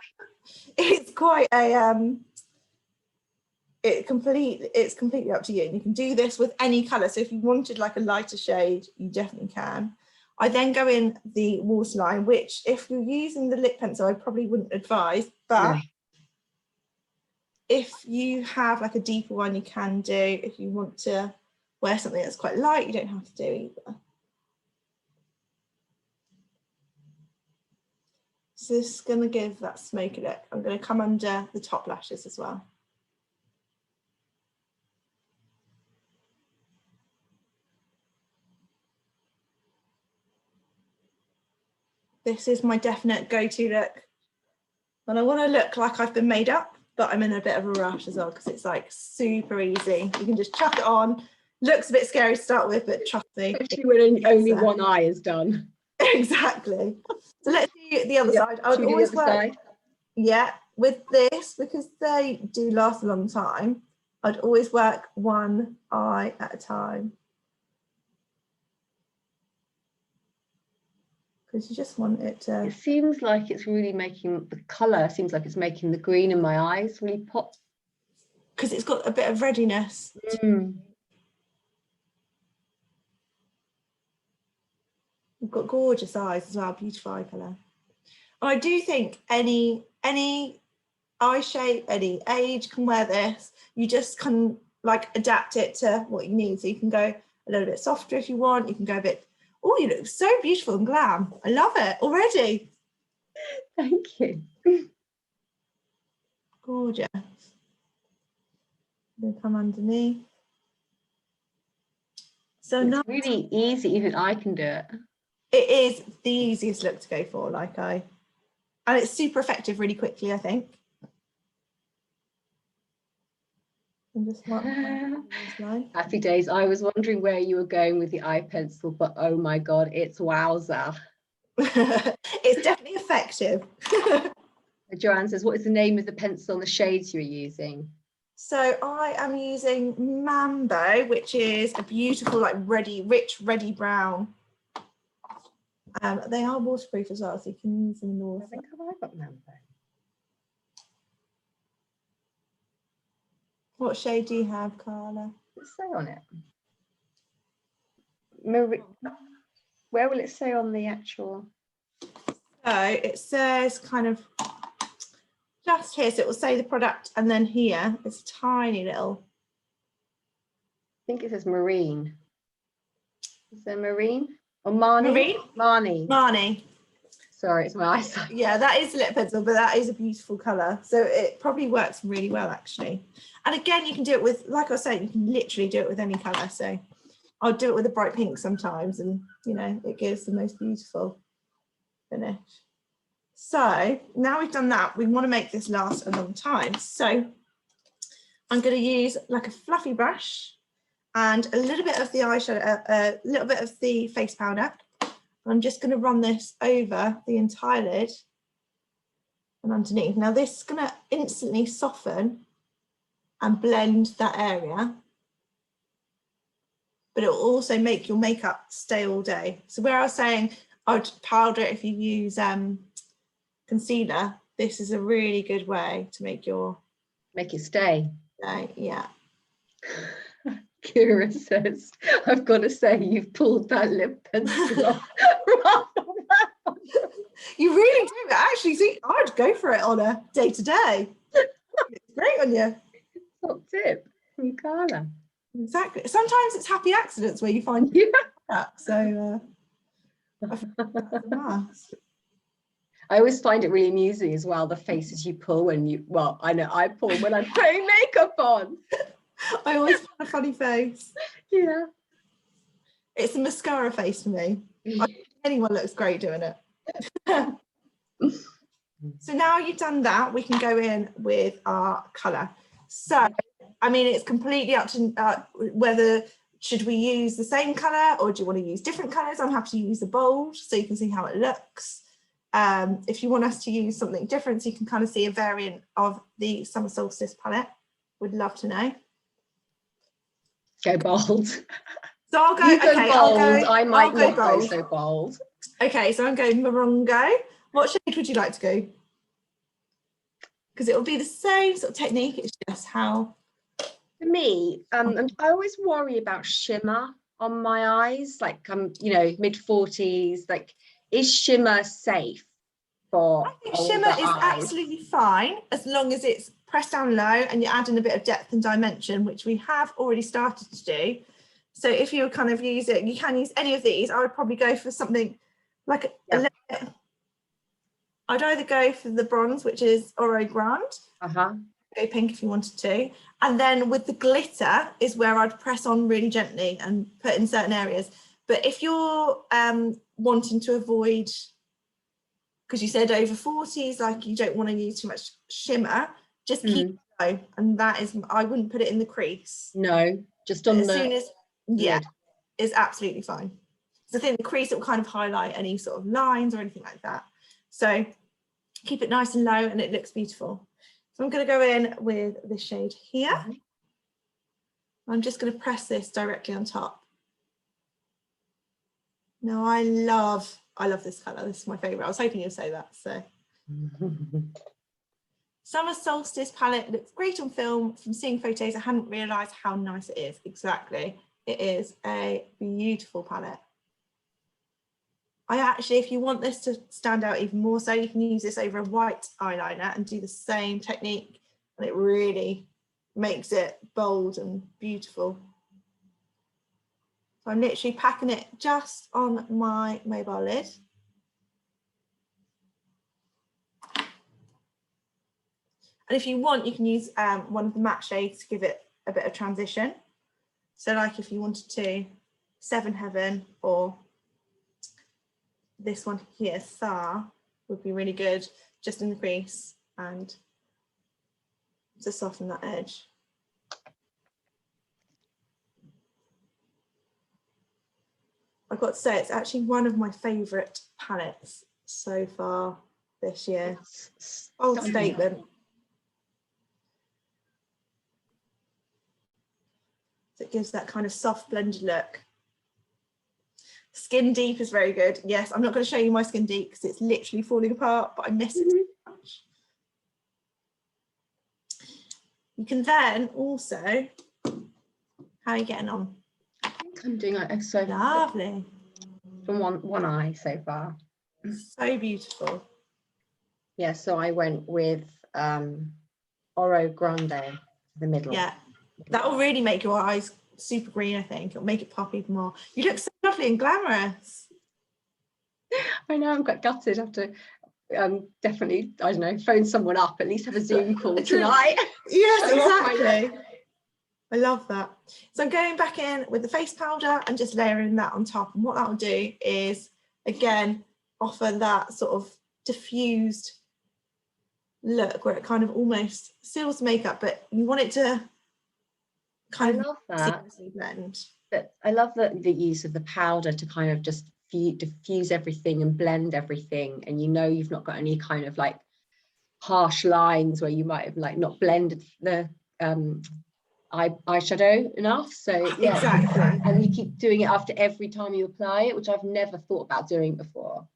[SPEAKER 1] It's quite a it's completely up to you. And you can do this with any colour. So if you wanted like a lighter shade, you definitely can. I then go in the waterline, which if you're using the lip pencil, I probably wouldn't advise, but
[SPEAKER 2] no.
[SPEAKER 1] If you have like a deeper one, you can do. If you want to wear something that's quite light, you don't have to do either. So this is going to give that smoky look. I'm going to come under the top lashes as well. This is my definite go-to look. And I want to look like I've been made up, but I'm in a bit of a rush as well because it's like super easy. You can just chuck it on. Looks a bit scary to start with, but trust me.
[SPEAKER 2] Especially when only one eye is done.
[SPEAKER 1] Exactly. So let's do the other side. I would always work, yeah, with this, because they do last a long time, I'd always work one eye at a time. because you just want it to.
[SPEAKER 2] It seems like it's really making the colour, seems like it's making the green in my eyes really pop.
[SPEAKER 1] Because it's got a bit of readiness. You've got gorgeous eyes as well, beautiful eye colour. And I do think any eye shape, any age can wear this. You just can like adapt it to what you need. So you can go a little bit softer if you want. You can go a bit, oh, you look so beautiful and glam. I love it already.
[SPEAKER 2] Thank you.
[SPEAKER 1] Gorgeous. Then come underneath. So
[SPEAKER 2] It's
[SPEAKER 1] now
[SPEAKER 2] really easy, even I can do it.
[SPEAKER 1] it is the easiest look to go for, and it's super effective really quickly, I think. Just
[SPEAKER 2] Happy days. I was wondering where you were going with the eye pencil, but oh my God, it's wowza.
[SPEAKER 1] It's definitely effective.
[SPEAKER 2] Joanne says, what is the name of the pencil and the shades you're using?
[SPEAKER 1] So I am using Mambo, which is a beautiful, like rich, reddy brown. They are waterproof as well, so you can use them in the water.
[SPEAKER 2] I think I've got Mambo.
[SPEAKER 1] What shade do you have, Carla?
[SPEAKER 2] What's it say on it? Marie, where will it say on the actual?
[SPEAKER 1] So it says kind of just here, so it will say the product, and then here it's a tiny little.
[SPEAKER 2] I think it says marine. Is there marine? Or Marnie?
[SPEAKER 1] Marine? Marnie.
[SPEAKER 2] Sorry, it's my eyesight.
[SPEAKER 1] Yeah, that is a lip pencil, but that is a beautiful colour. So it probably works really well, actually. And again, you can do it with, like I was saying, you can literally do it with any colour. So I'll do it with a bright pink sometimes, and, you know, it gives the most beautiful finish. So now we've done that, we want to make this last a long time. So I'm going to use like a fluffy brush and a little bit of the eyeshadow, a little bit of the face powder. I'm just going to run this over the entire lid and underneath. Now this is going to instantly soften and blend that area, but it will also make your makeup stay all day. So where I was saying I'd powder it if you use concealer, this is a really good way to make
[SPEAKER 2] it stay.
[SPEAKER 1] Yeah.
[SPEAKER 2] Kira says, I've got to say, you've pulled that lip pencil off.
[SPEAKER 1] You really do, but actually, see, I'd go for it on a day-to-day. It's great on you.
[SPEAKER 2] Top tip from Carla.
[SPEAKER 1] Exactly. Sometimes it's happy accidents where you find that. So I think that's a must.
[SPEAKER 2] I always find it really amusing as well, the faces you pull when you, well, I know I pull when I'm putting makeup on.
[SPEAKER 1] I always find a funny face.
[SPEAKER 2] Yeah.
[SPEAKER 1] It's a mascara face for me. Anyone looks great doing it. So now you've done that, we can go in with our colour. So, I mean, it's completely up to whether should we use the same colour or do you want to use different colours? I'm happy to use the bold so you can see how it looks. If you want us to use something different, so you can kind of see a variant of the Summer Solstice palette, would love to know.
[SPEAKER 2] Go bold.
[SPEAKER 1] So I'll go,
[SPEAKER 2] you go
[SPEAKER 1] okay,
[SPEAKER 2] bold. I might not go
[SPEAKER 1] bold.
[SPEAKER 2] so bold.
[SPEAKER 1] Okay, so I'm going Morongo. What shade would you like to go? Because it will be the same sort of technique, it's just how.
[SPEAKER 2] For me, and I always worry about shimmer on my eyes, like you know, mid-40s, like, is shimmer safe for
[SPEAKER 1] I think shimmer is
[SPEAKER 2] eyes?
[SPEAKER 1] absolutely fine as long as it's pressed down low and you're adding a bit of depth and dimension, which we have already started to do. So if you kind of use it, you can use any of these. I would probably go for something like a little bit. I'd either go for the bronze, which is Oro Grande. Go pink if you wanted to. And then with the glitter is where I'd press on really gently and put in certain areas. But if you're wanting to avoid, because you said over 40s, like you don't want to use too much shimmer, just keep it low. And that is, I wouldn't put it in the crease.
[SPEAKER 2] No, just on
[SPEAKER 1] as
[SPEAKER 2] the
[SPEAKER 1] soon as, yeah, it's absolutely fine. So I think the crease, it will kind of highlight any sort of lines or anything like that. So keep it nice and low and it looks beautiful. So I'm going to go in with this shade here. I'm just going to press this directly on top. Now I love I love this colour. This is my favourite. I was hoping you'd say that. So Summer Solstice palette looks great on film. From seeing photos, I hadn't realised how nice it is. Exactly. It is a beautiful palette. I actually, if you want this to stand out even more so, you can use this over a white eyeliner and do the same technique, and it really makes it bold and beautiful. So I'm literally packing it just on my mobile lid. And if you want, you can use one of the matte shades to give it a bit of transition. So like if you wanted to, Seven Heaven, or this one here, Thar, would be really good just in the crease and to soften that edge. I've got to say, it's actually one of my favourite palettes so far this year. Bold statement. So it gives that kind of soft blended look. Skin Deep is very good. Yes, I'm not going to show you my Skin Deep because it's literally falling apart, but I miss it so much. You can then also, how are you getting on?
[SPEAKER 2] I think I'm doing like so
[SPEAKER 1] lovely.
[SPEAKER 2] From one eye so far.
[SPEAKER 1] So beautiful.
[SPEAKER 2] Yeah, so I went with Oro Grande, the middle.
[SPEAKER 1] Yeah, that will really make your eyes super green, I think. It'll make it pop even more. You look so lovely and glamorous.
[SPEAKER 2] I know, I'm quite gutted. I have to definitely, I don't know, phone someone up, at least have a Zoom call tonight.
[SPEAKER 1] Yes, exactly. I love that. So I'm going back in with the face powder and just layering that on top. And what that'll do is, again, offer that sort of diffused look where it kind of almost seals makeup, but you want it to kind of seamlessly blend.
[SPEAKER 2] But I love the use of the powder to kind of just diffuse everything and blend everything, and you know you've not got any kind of like harsh lines where you might have like not blended the eyeshadow enough. So yeah,
[SPEAKER 1] exactly.
[SPEAKER 2] And you keep doing it after every time you apply it, which I've never thought about doing before.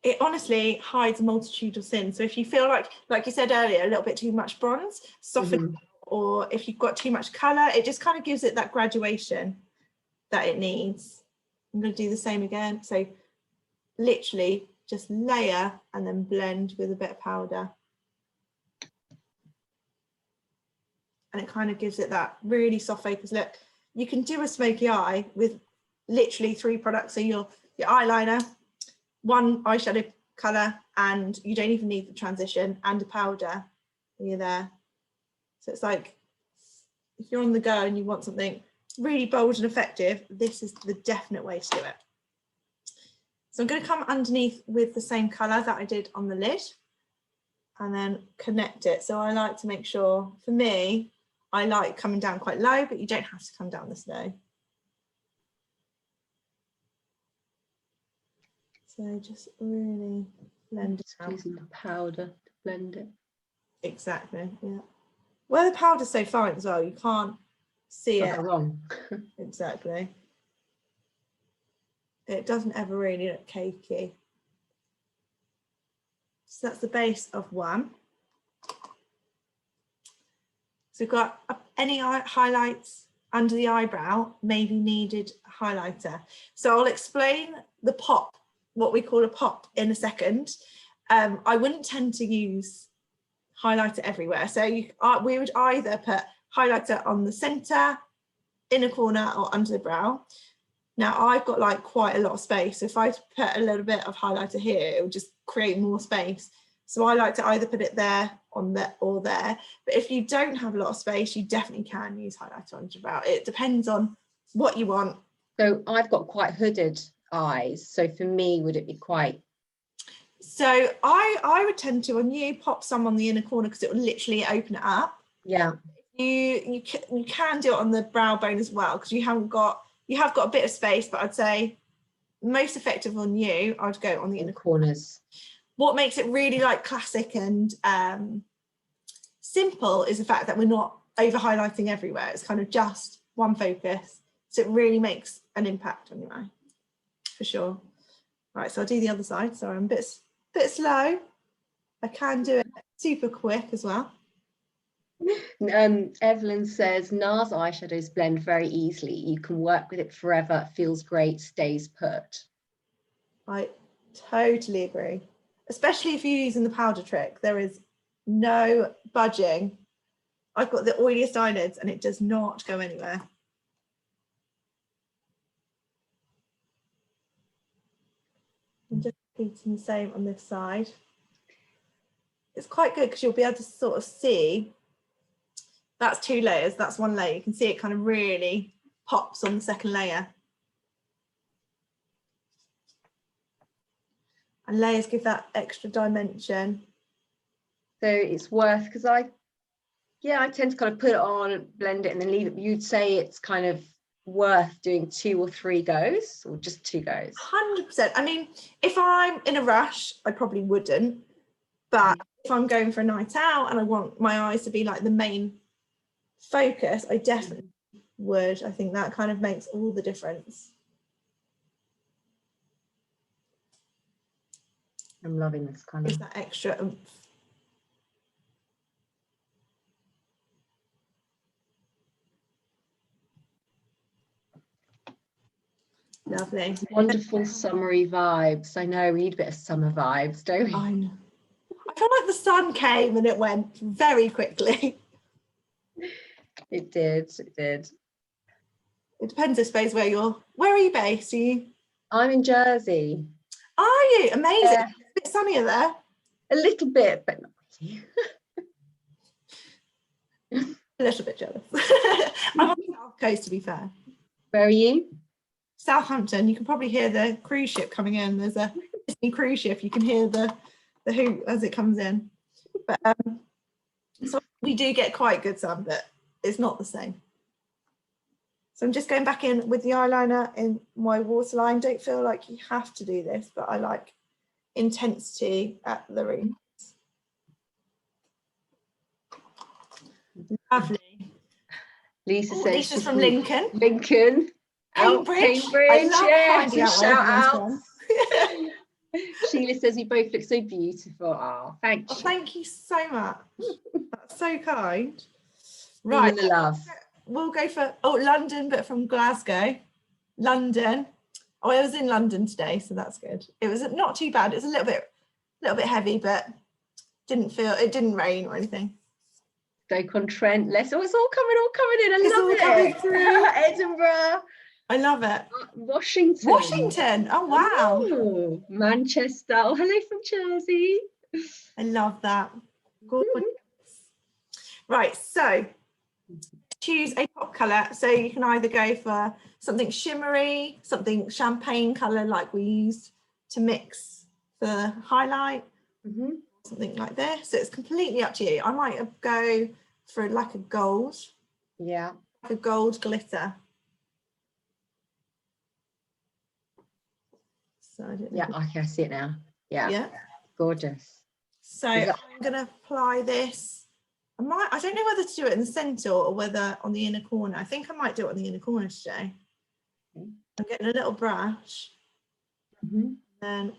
[SPEAKER 1] It honestly hides a multitude of sins. So if you feel like you said earlier, a little bit too much bronze, soften, or if you've got too much colour, it just kind of gives it that graduation that it needs. I'm going to do the same again. So literally just layer and then blend with a bit of powder. And it kind of gives it that really soft focus look. You can do a smoky eye with literally 3 products. So your eyeliner, 1 eyeshadow colour, and you don't even need the transition, and a powder when you're there. So it's like, if you're on the go and you want something really bold and effective, this is the definite way to do it. So I'm going to come underneath with the same colour that I did on the lid and then connect it. So I like to make sure, for me, I like coming down quite low, but you don't have to come down this low. So just really blend it out.
[SPEAKER 2] Using the powder to blend it.
[SPEAKER 1] Exactly, yeah. Well, the powder's so fine as well, you can't see it.
[SPEAKER 2] Wrong.
[SPEAKER 1] Exactly. It doesn't ever really look cakey. So that's the base of 1. So we've got any highlights under the eyebrow, maybe needed highlighter. So I'll explain the pop, what we call a pop, in a second. I wouldn't tend to use highlighter everywhere. So we would either put highlighter on the center, inner corner, or under the brow. Now I've got like quite a lot of space. So if I put a little bit of highlighter here, it would just create more space. So I like to either put it there, on there, or there. But if you don't have a lot of space, you definitely can use highlighter on your brow. It depends on what you want.
[SPEAKER 2] So I've got quite hooded eyes. So for me, would it be quite?
[SPEAKER 1] So I would tend to, on you, pop some on the inner corner because it will literally open it up.
[SPEAKER 2] Yeah.
[SPEAKER 1] You can do it on the brow bone as well because you have got a bit of space, but I'd say most effective on you, I'd go on the inner
[SPEAKER 2] corners.
[SPEAKER 1] What makes it really like classic and simple is the fact that we're not over highlighting everywhere. It's kind of just one focus. So it really makes an impact on your eye, for sure. Right, so I'll do the other side. Sorry, I'm a bit slow. I can do it super quick as well.
[SPEAKER 2] Evelyn says NARS eyeshadows blend very easily. You can work with it forever. Feels great, stays put.
[SPEAKER 1] I totally agree. Especially if you're using the powder trick, there is no budging. I've got the oiliest eyelids and it does not go anywhere. I'm just repeating the same on this side. It's quite good because you'll be able to sort of see, that's 2 layers, that's 1 layer. You can see it kind of really pops on the second layer. And layers give that extra dimension.
[SPEAKER 2] So it's worth, because I tend to kind of put it on and blend it and then leave it. You'd say it's kind of worth doing 2 or 3 goes, or just 2 goes?
[SPEAKER 1] 100%. I mean, if I'm in a rush, I probably wouldn't. But if I'm going for a night out and I want my eyes to be like the main focus, I definitely would. I think that kind of makes all the difference.
[SPEAKER 2] I'm loving this colour.
[SPEAKER 1] Gives that extra oomph. Lovely.
[SPEAKER 2] Wonderful summery vibes. I know we need a bit of summer vibes, don't we?
[SPEAKER 1] I know. I feel like the sun came and it went very quickly.
[SPEAKER 2] It did. It did.
[SPEAKER 1] It depends, I suppose, where are you based? Are you?
[SPEAKER 2] I'm in Jersey.
[SPEAKER 1] Are you? Amazing.
[SPEAKER 2] Yeah.
[SPEAKER 1] It's a bit sunnier there.
[SPEAKER 2] A little bit, but not really.
[SPEAKER 1] A little bit jealous. I'm on the south coast, to be fair.
[SPEAKER 2] Where are you?
[SPEAKER 1] Southampton. You can probably hear the cruise ship coming in. There's a Disney cruise ship. You can hear the hoot as it comes in. But so we do get quite good sun, but it's not the same. So I'm just going back in with the eyeliner in my waterline. Don't feel like you have to do this, but I like intensity at the roots. Lovely.
[SPEAKER 2] Lisa says
[SPEAKER 1] Lisa's from Lincoln.
[SPEAKER 2] Lincoln.
[SPEAKER 1] Cambridge.
[SPEAKER 2] I love
[SPEAKER 1] yes,
[SPEAKER 2] shout out. Sheila says you both look so beautiful. Oh, thank you.
[SPEAKER 1] Oh, thank you so much. That's so kind.
[SPEAKER 2] Right. The love.
[SPEAKER 1] We'll go for London, but from Glasgow. London. Oh, I was in London today, so that's good. It was not too bad. It was a little bit heavy, but it didn't rain or anything.
[SPEAKER 2] Stoke-on-Trent. It's all coming in. I love it. Edinburgh.
[SPEAKER 1] I love it.
[SPEAKER 2] Washington.
[SPEAKER 1] Oh wow.
[SPEAKER 2] Ooh, Manchester. Oh, hello from Jersey.
[SPEAKER 1] I love that. Gorgeous. Right, so choose a pop colour. So you can either go for something shimmery, something champagne colour like we used to mix the highlight, something like this. So it's completely up to you. I might go for like a gold.
[SPEAKER 2] Yeah.
[SPEAKER 1] Like a gold glitter. So
[SPEAKER 2] okay, I see it now. Yeah. Gorgeous.
[SPEAKER 1] So I'm going to apply this. I don't know whether to do it in the centre or whether on the inner corner. I think I might do it on the inner corner today. Okay. I'm getting a little brush. And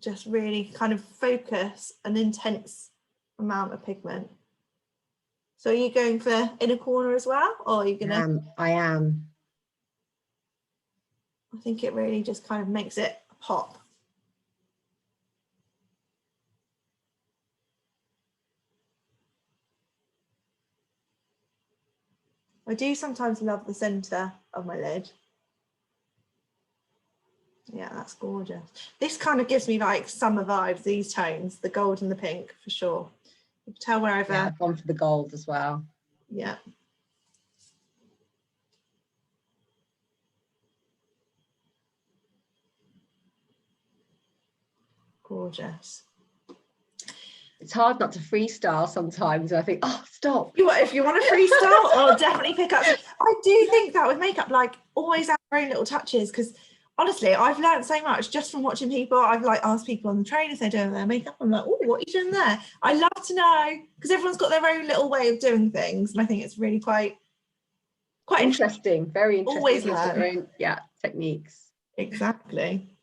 [SPEAKER 1] just really kind of focus an intense amount of pigment. So are you going for inner corner as well, or are you going to?
[SPEAKER 2] I am.
[SPEAKER 1] I think it really just kind of makes it pop. I do sometimes love the centre of my lid. Yeah, that's gorgeous. This kind of gives me like summer vibes, these tones, the gold and the pink for sure. You can tell wherever.
[SPEAKER 2] Yeah, I've gone for the gold as well.
[SPEAKER 1] Yeah. Gorgeous.
[SPEAKER 2] It's hard not to freestyle sometimes. I think, oh, stop.
[SPEAKER 1] If you want to freestyle, I'll definitely pick up. I do think that with makeup, like always add your own little touches, because honestly, I've learned so much just from watching people. I've like asked people on the train if they're doing their makeup. I'm like, oh, what are you doing there? I love to know, because everyone's got their own little way of doing things, and I think it's really quite
[SPEAKER 2] interesting. Very interesting.
[SPEAKER 1] Always learn.
[SPEAKER 2] Techniques.
[SPEAKER 1] Exactly.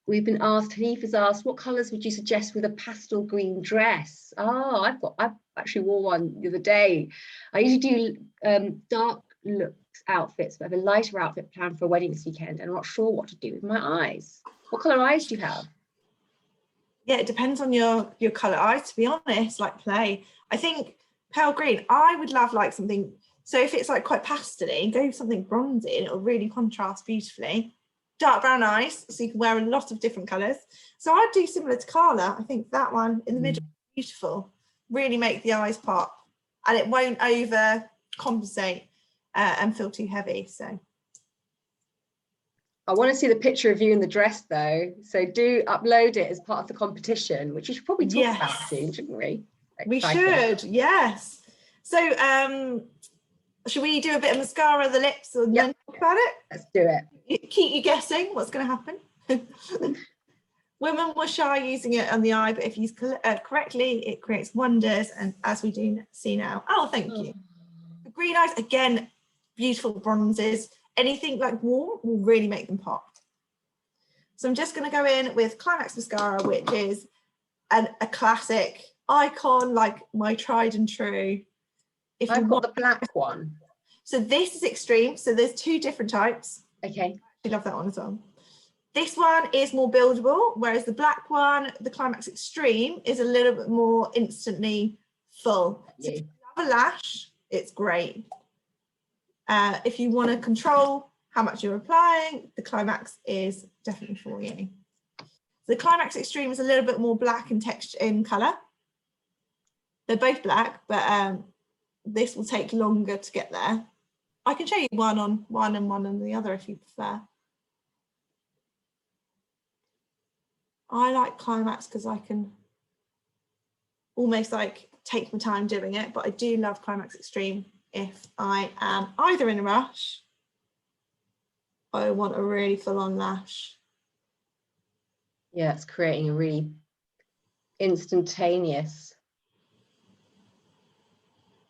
[SPEAKER 2] We've been asked, Hanifa's asked, what colours would you suggest with a pastel green dress? Oh, I've actually wore one the other day. I usually do dark looks outfits, but I have a lighter outfit planned for a wedding this weekend, and I'm not sure what to do with my eyes. What colour eyes do you have?
[SPEAKER 1] Yeah, it depends on your colour eyes, to be honest, like play. I think pale green, I would love like something, so if it's like quite pastel-y, go with something bronzy and it'll really contrast beautifully. Dark brown eyes, so you can wear a lot of different colours. So I'd do similar to Carla. I think that one in the middle, beautiful, really make the eyes pop, and it won't over compensate and feel too heavy. So
[SPEAKER 2] I want to see the picture of you in the dress though, so do upload it as part of the competition, which we should probably talk about soon, shouldn't we?
[SPEAKER 1] We should, yes. So should we do a bit of mascara, the lips, and then talk about it?
[SPEAKER 2] Let's do it.
[SPEAKER 1] Keep you guessing what's going to happen. Women were shy using it on the eye, but if used correctly, it creates wonders, and as we do see now. Oh, thank you. The green eyes, again, beautiful bronzes. Anything like warm will really make them pop. So I'm just going to go in with Climax Mascara, which is a classic icon, like my tried and true. If
[SPEAKER 2] I've got the black one.
[SPEAKER 1] So this is extreme. So there's two different types.
[SPEAKER 2] Okay.
[SPEAKER 1] I love that one as well. This one is more buildable, whereas the black one, the Climax Extreme, is a little bit more instantly full. So if you have a lash, it's great. If you want to control how much you're applying, the Climax is definitely for you. The Climax Extreme is a little bit more black in texture, in colour. They're both black, but this will take longer to get there. I can show you one on one and one on the other if you prefer. I like Climax because I can almost like take my time doing it, but I do love Climax Extreme if I am either in a rush or I want a really full-on lash.
[SPEAKER 2] Yeah, it's creating a really instantaneous.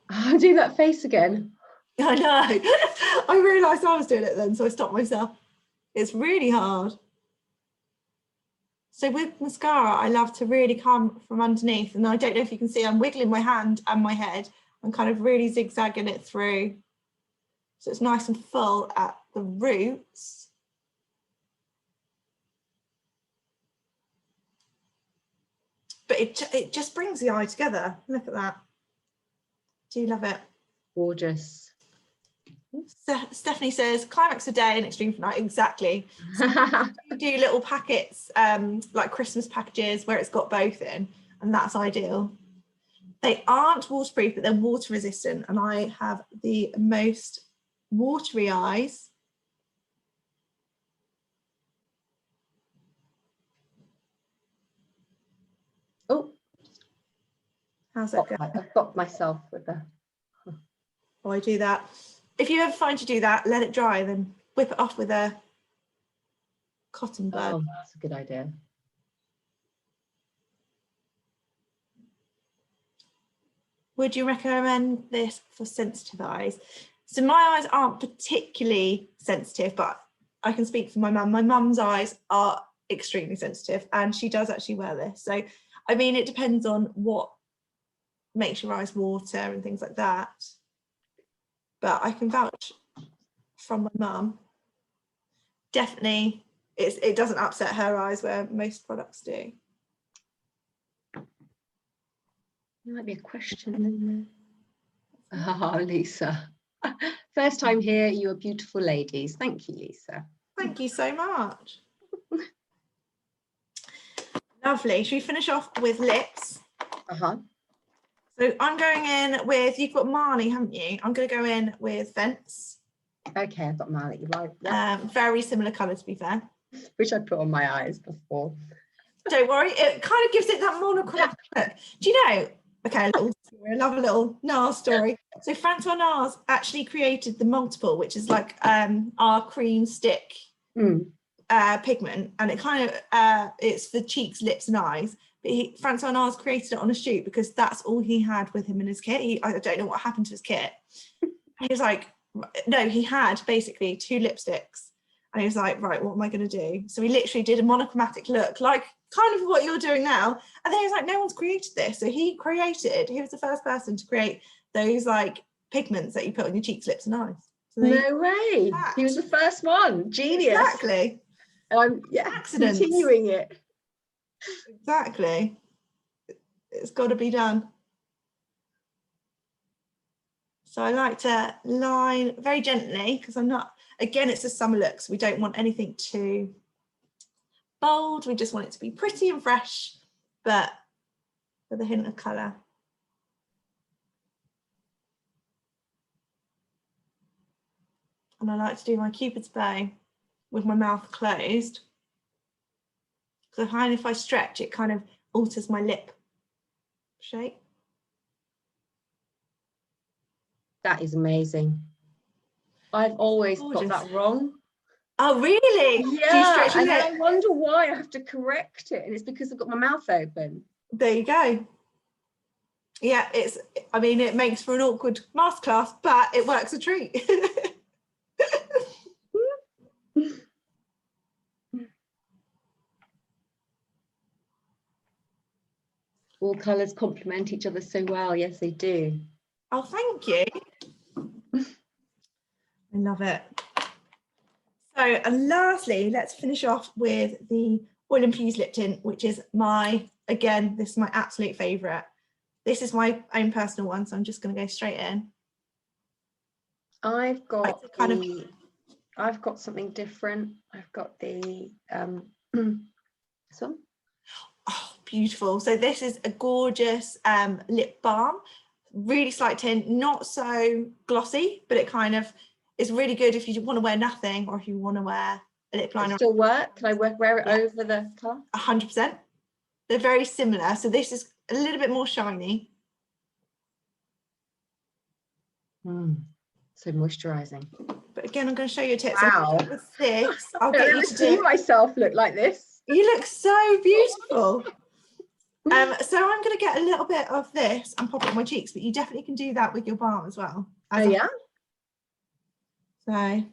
[SPEAKER 2] I'll do that face again.
[SPEAKER 1] I know. I realised I was doing it then, so I stopped myself. It's really hard. So with mascara, I love to really come from underneath, and I don't know if you can see, I'm wiggling my hand and my head. I'm kind of really zigzagging it through. So it's nice and full at the roots. But it just brings the eye together. Look at that. Do you love it?
[SPEAKER 2] Gorgeous.
[SPEAKER 1] Stephanie says Climax for day and Extreme for night. Exactly. So you do little packets, like Christmas packages where it's got both in, and that's ideal. They aren't waterproof, but they're water resistant, and I have the most watery eyes.
[SPEAKER 2] Oh,
[SPEAKER 1] how's that going?
[SPEAKER 2] I've got myself with the.
[SPEAKER 1] Oh, I do that. If you ever find you do that, let it dry, then whip it off with a cotton bud.
[SPEAKER 2] Oh, that's a good idea.
[SPEAKER 1] Would you recommend this for sensitive eyes? So my eyes aren't particularly sensitive, but I can speak for my mum. My mum's eyes are extremely sensitive, and she does actually wear this. So, I mean, it depends on what makes your eyes water and things like that. But I can vouch from my mum. Definitely, it doesn't upset her eyes where most products do.
[SPEAKER 2] There might be a question in there. Oh, Lisa. First time here, you are beautiful ladies. Thank you, Lisa.
[SPEAKER 1] Thank you so much. Lovely. Should we finish off with lips?
[SPEAKER 2] Uh-huh.
[SPEAKER 1] So I'm going in with, you've got Marnie, haven't you? I'm going to go in with Vents.
[SPEAKER 2] Okay, I've got Marnie. You like that?
[SPEAKER 1] Very similar colour, to be fair.
[SPEAKER 2] Which I put on my eyes before.
[SPEAKER 1] Don't worry, it kind of gives it that monochromatic look. Do you know? Okay, a little story. I love a little NARS story. So Francois NARS actually created the multiple, which is like our cream stick pigment, and it kind of it's for cheeks, lips, and eyes. But Francois NARS created it on a shoot because that's all he had with him in his kit. I don't know what happened to his kit. He was like, no, he had basically 2 lipsticks, And he was like, right, what am I going to do? So we literally did a monochromatic look, like kind of what you're doing now. And then he was like, no one's created this. So he was the first person to create those like pigments that you put on your cheeks, lips and eyes. So
[SPEAKER 2] no way. He was the first one. Genius.
[SPEAKER 1] Exactly.
[SPEAKER 2] Accidents. Continuing it.
[SPEAKER 1] Exactly. It's got to be done. So I like to line very gently because I'm not, again, it's a summer look, so we don't want anything too bold. We just want it to be pretty and fresh, but with a hint of colour. And I like to do my Cupid's bow with my mouth closed. So I find if I stretch, it kind of alters my lip shape.
[SPEAKER 2] That is amazing. I've always got that wrong.
[SPEAKER 1] Oh, really?
[SPEAKER 2] Yeah, and then I wonder why I have to correct it. And it's because I've got my mouth open.
[SPEAKER 1] There you go. Yeah, I mean, it makes for an awkward masterclass, but it works a treat.
[SPEAKER 2] All colours complement each other so well. Yes, they do.
[SPEAKER 1] Oh, thank you. I love it. So, and lastly, let's finish off with the oil infused lip tint, which is again, this is my absolute favourite. This is my own personal one, so I'm just going to go straight in.
[SPEAKER 2] I've got something different. I've got the this one.
[SPEAKER 1] Oh, beautiful. So this is a gorgeous lip balm, really slight tint, not so glossy, but it kind of is really good if you want to wear nothing or if you want to wear a lip liner.
[SPEAKER 2] Still work? Can I wear it over the colour?
[SPEAKER 1] 100%. They're very similar. So this is a little bit more shiny.
[SPEAKER 2] So moisturising.
[SPEAKER 1] But again, I'm going to show you a tip.
[SPEAKER 2] Wow.
[SPEAKER 1] So with this, I'll get you to
[SPEAKER 2] see myself look like this.
[SPEAKER 1] You look so beautiful. So I'm going to get a little bit of this and pop it on my cheeks, but you definitely can do that with your balm as well.
[SPEAKER 2] Yeah.
[SPEAKER 1] So I'm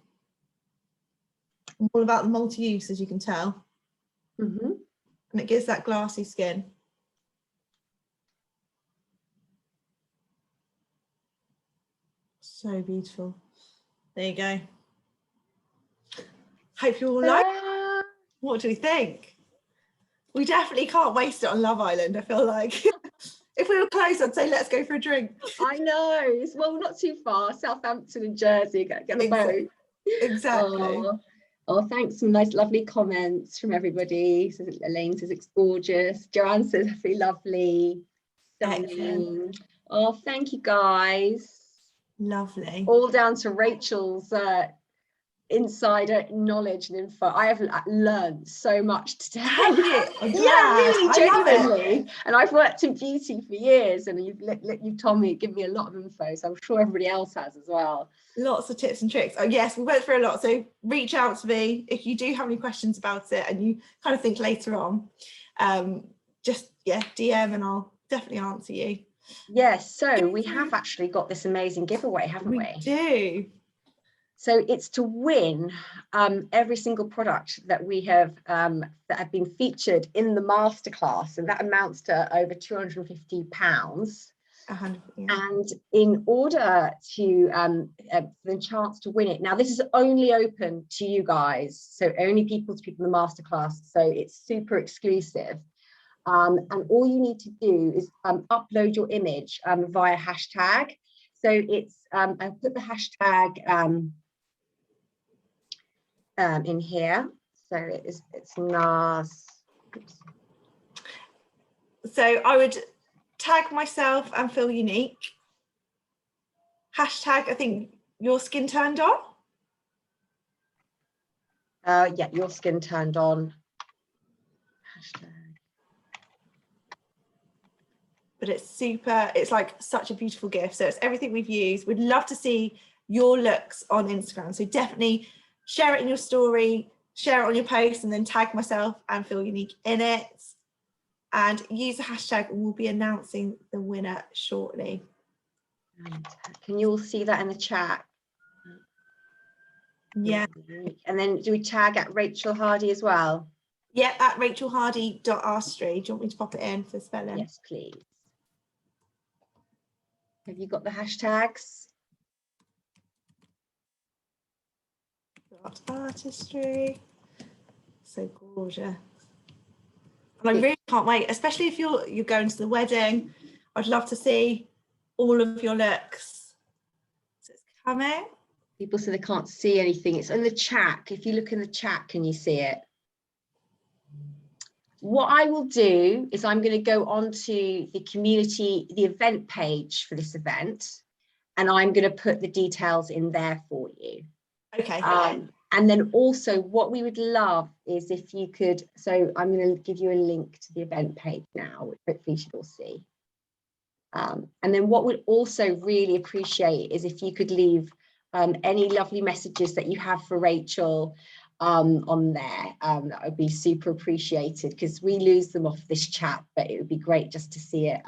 [SPEAKER 1] all about the multi-use, as you can tell. And it gives that glassy skin. So beautiful. There you go. Hope you all like it. What do we think? We definitely can't waste it on Love Island, I feel like. If we were close, I'd say let's go for a drink.
[SPEAKER 2] I know. It's, well, not too far. Southampton and Jersey. Get a boat.
[SPEAKER 1] Exactly.
[SPEAKER 2] Oh, thanks. Some nice, lovely comments from everybody. So Elaine says it's gorgeous. Joanne says really lovely. Stunning. Oh, thank you guys.
[SPEAKER 1] Lovely.
[SPEAKER 2] All down to Rachel's insider knowledge and info. I have learned so much today.
[SPEAKER 1] Have you?
[SPEAKER 2] Yeah, really, genuinely. And I've worked in beauty for years, and you've told me, give me a lot of info, so I'm sure everybody else has as well.
[SPEAKER 1] Lots of tips and tricks. Oh yes, we went through a lot, so reach out to me if you do have any questions about it and you kind of think later on. Just DM and I'll definitely answer you.
[SPEAKER 2] Yes, so we have actually got this amazing giveaway, haven't we?
[SPEAKER 1] We do.
[SPEAKER 2] So it's to win every single product that we have that have been featured in the masterclass, and that amounts to over £250. And in order to the chance to win it, now this is only open to you guys, so only people in the masterclass, so it's super exclusive. And all you need to do is upload your image via hashtag. So it's I put the hashtag in here. So it's NARS. Oops.
[SPEAKER 1] So I would tag myself and Feelunique. Hashtag, I think, your skin turned on.
[SPEAKER 2] Yeah, your skin turned on. Hashtag.
[SPEAKER 1] But it's like such a beautiful gift. So it's everything we've used. We'd love to see your looks on Instagram. So definitely share it in your story, share it on your post, and then tag myself and Feelunique in it. And use the hashtag, and we'll be announcing the winner shortly.
[SPEAKER 2] Can you all see that in the chat?
[SPEAKER 1] Yeah.
[SPEAKER 2] And then do we tag at Rachel Hardie as well?
[SPEAKER 1] Yeah, at rachelhardie.arstry. Do you want me to pop it in for spelling?
[SPEAKER 2] Yes, please. Have you got the hashtags?
[SPEAKER 1] Artistry. So gorgeous. And I really can't wait, especially if you're going to the wedding. I'd love to see all of your looks. So it's coming.
[SPEAKER 2] People say they can't see anything. It's in the chat. If you look in the chat, can you see it? What I will do is I'm going to go onto the community, the event page for this event, and I'm going to put the details in there for you.
[SPEAKER 1] Okay.
[SPEAKER 2] And then also what we would love is if you could, so I'm going to give you a link to the event page now, which hopefully you should all see. And then what we'd also really appreciate is if you could leave any lovely messages that you have for Rachel on there. That would be super appreciated, because we lose them off this chat, but it would be great just to see it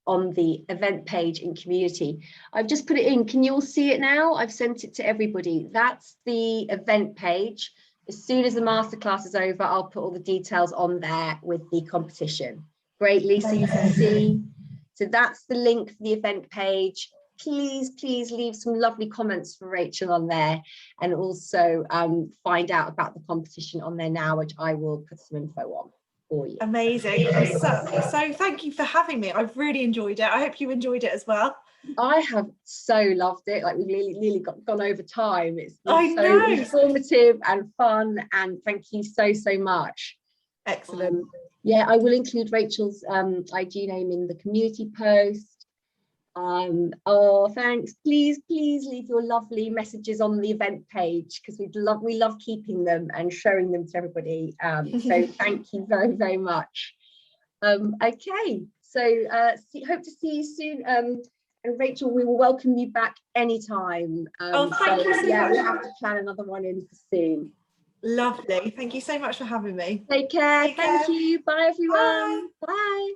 [SPEAKER 2] on the event page in community. I've just put it in. Can you all see it now? I've sent it to everybody. That's the event page. As soon as the masterclass is over, I'll put all the details on there with the competition. Great, Lisa, you can see. So that's the link for the event page. Please leave some lovely comments for Rachel on there, and also find out about the competition on there now, which I will put some info on for you.
[SPEAKER 1] Amazing. So thank you for having me. I've really enjoyed it. I hope you enjoyed it as well.
[SPEAKER 2] I have so loved it. Like, we've really gone over time. It's been
[SPEAKER 1] I know.
[SPEAKER 2] informative and fun, and thank you so much.
[SPEAKER 1] Excellent.
[SPEAKER 2] Yeah, I will include Rachel's IG name in the community post. Oh, thanks. Please leave your lovely messages on the event page, because we love keeping them and showing them to everybody. So thank you very much. Okay, so hope to see you soon. And Rachel, we will welcome you back anytime.
[SPEAKER 1] Thank you so much.
[SPEAKER 2] We'll have to plan another one in soon.
[SPEAKER 1] Lovely. Thank you so much for having me.
[SPEAKER 2] Take care. Thank you. Bye, everyone.
[SPEAKER 1] Bye.
[SPEAKER 2] Bye.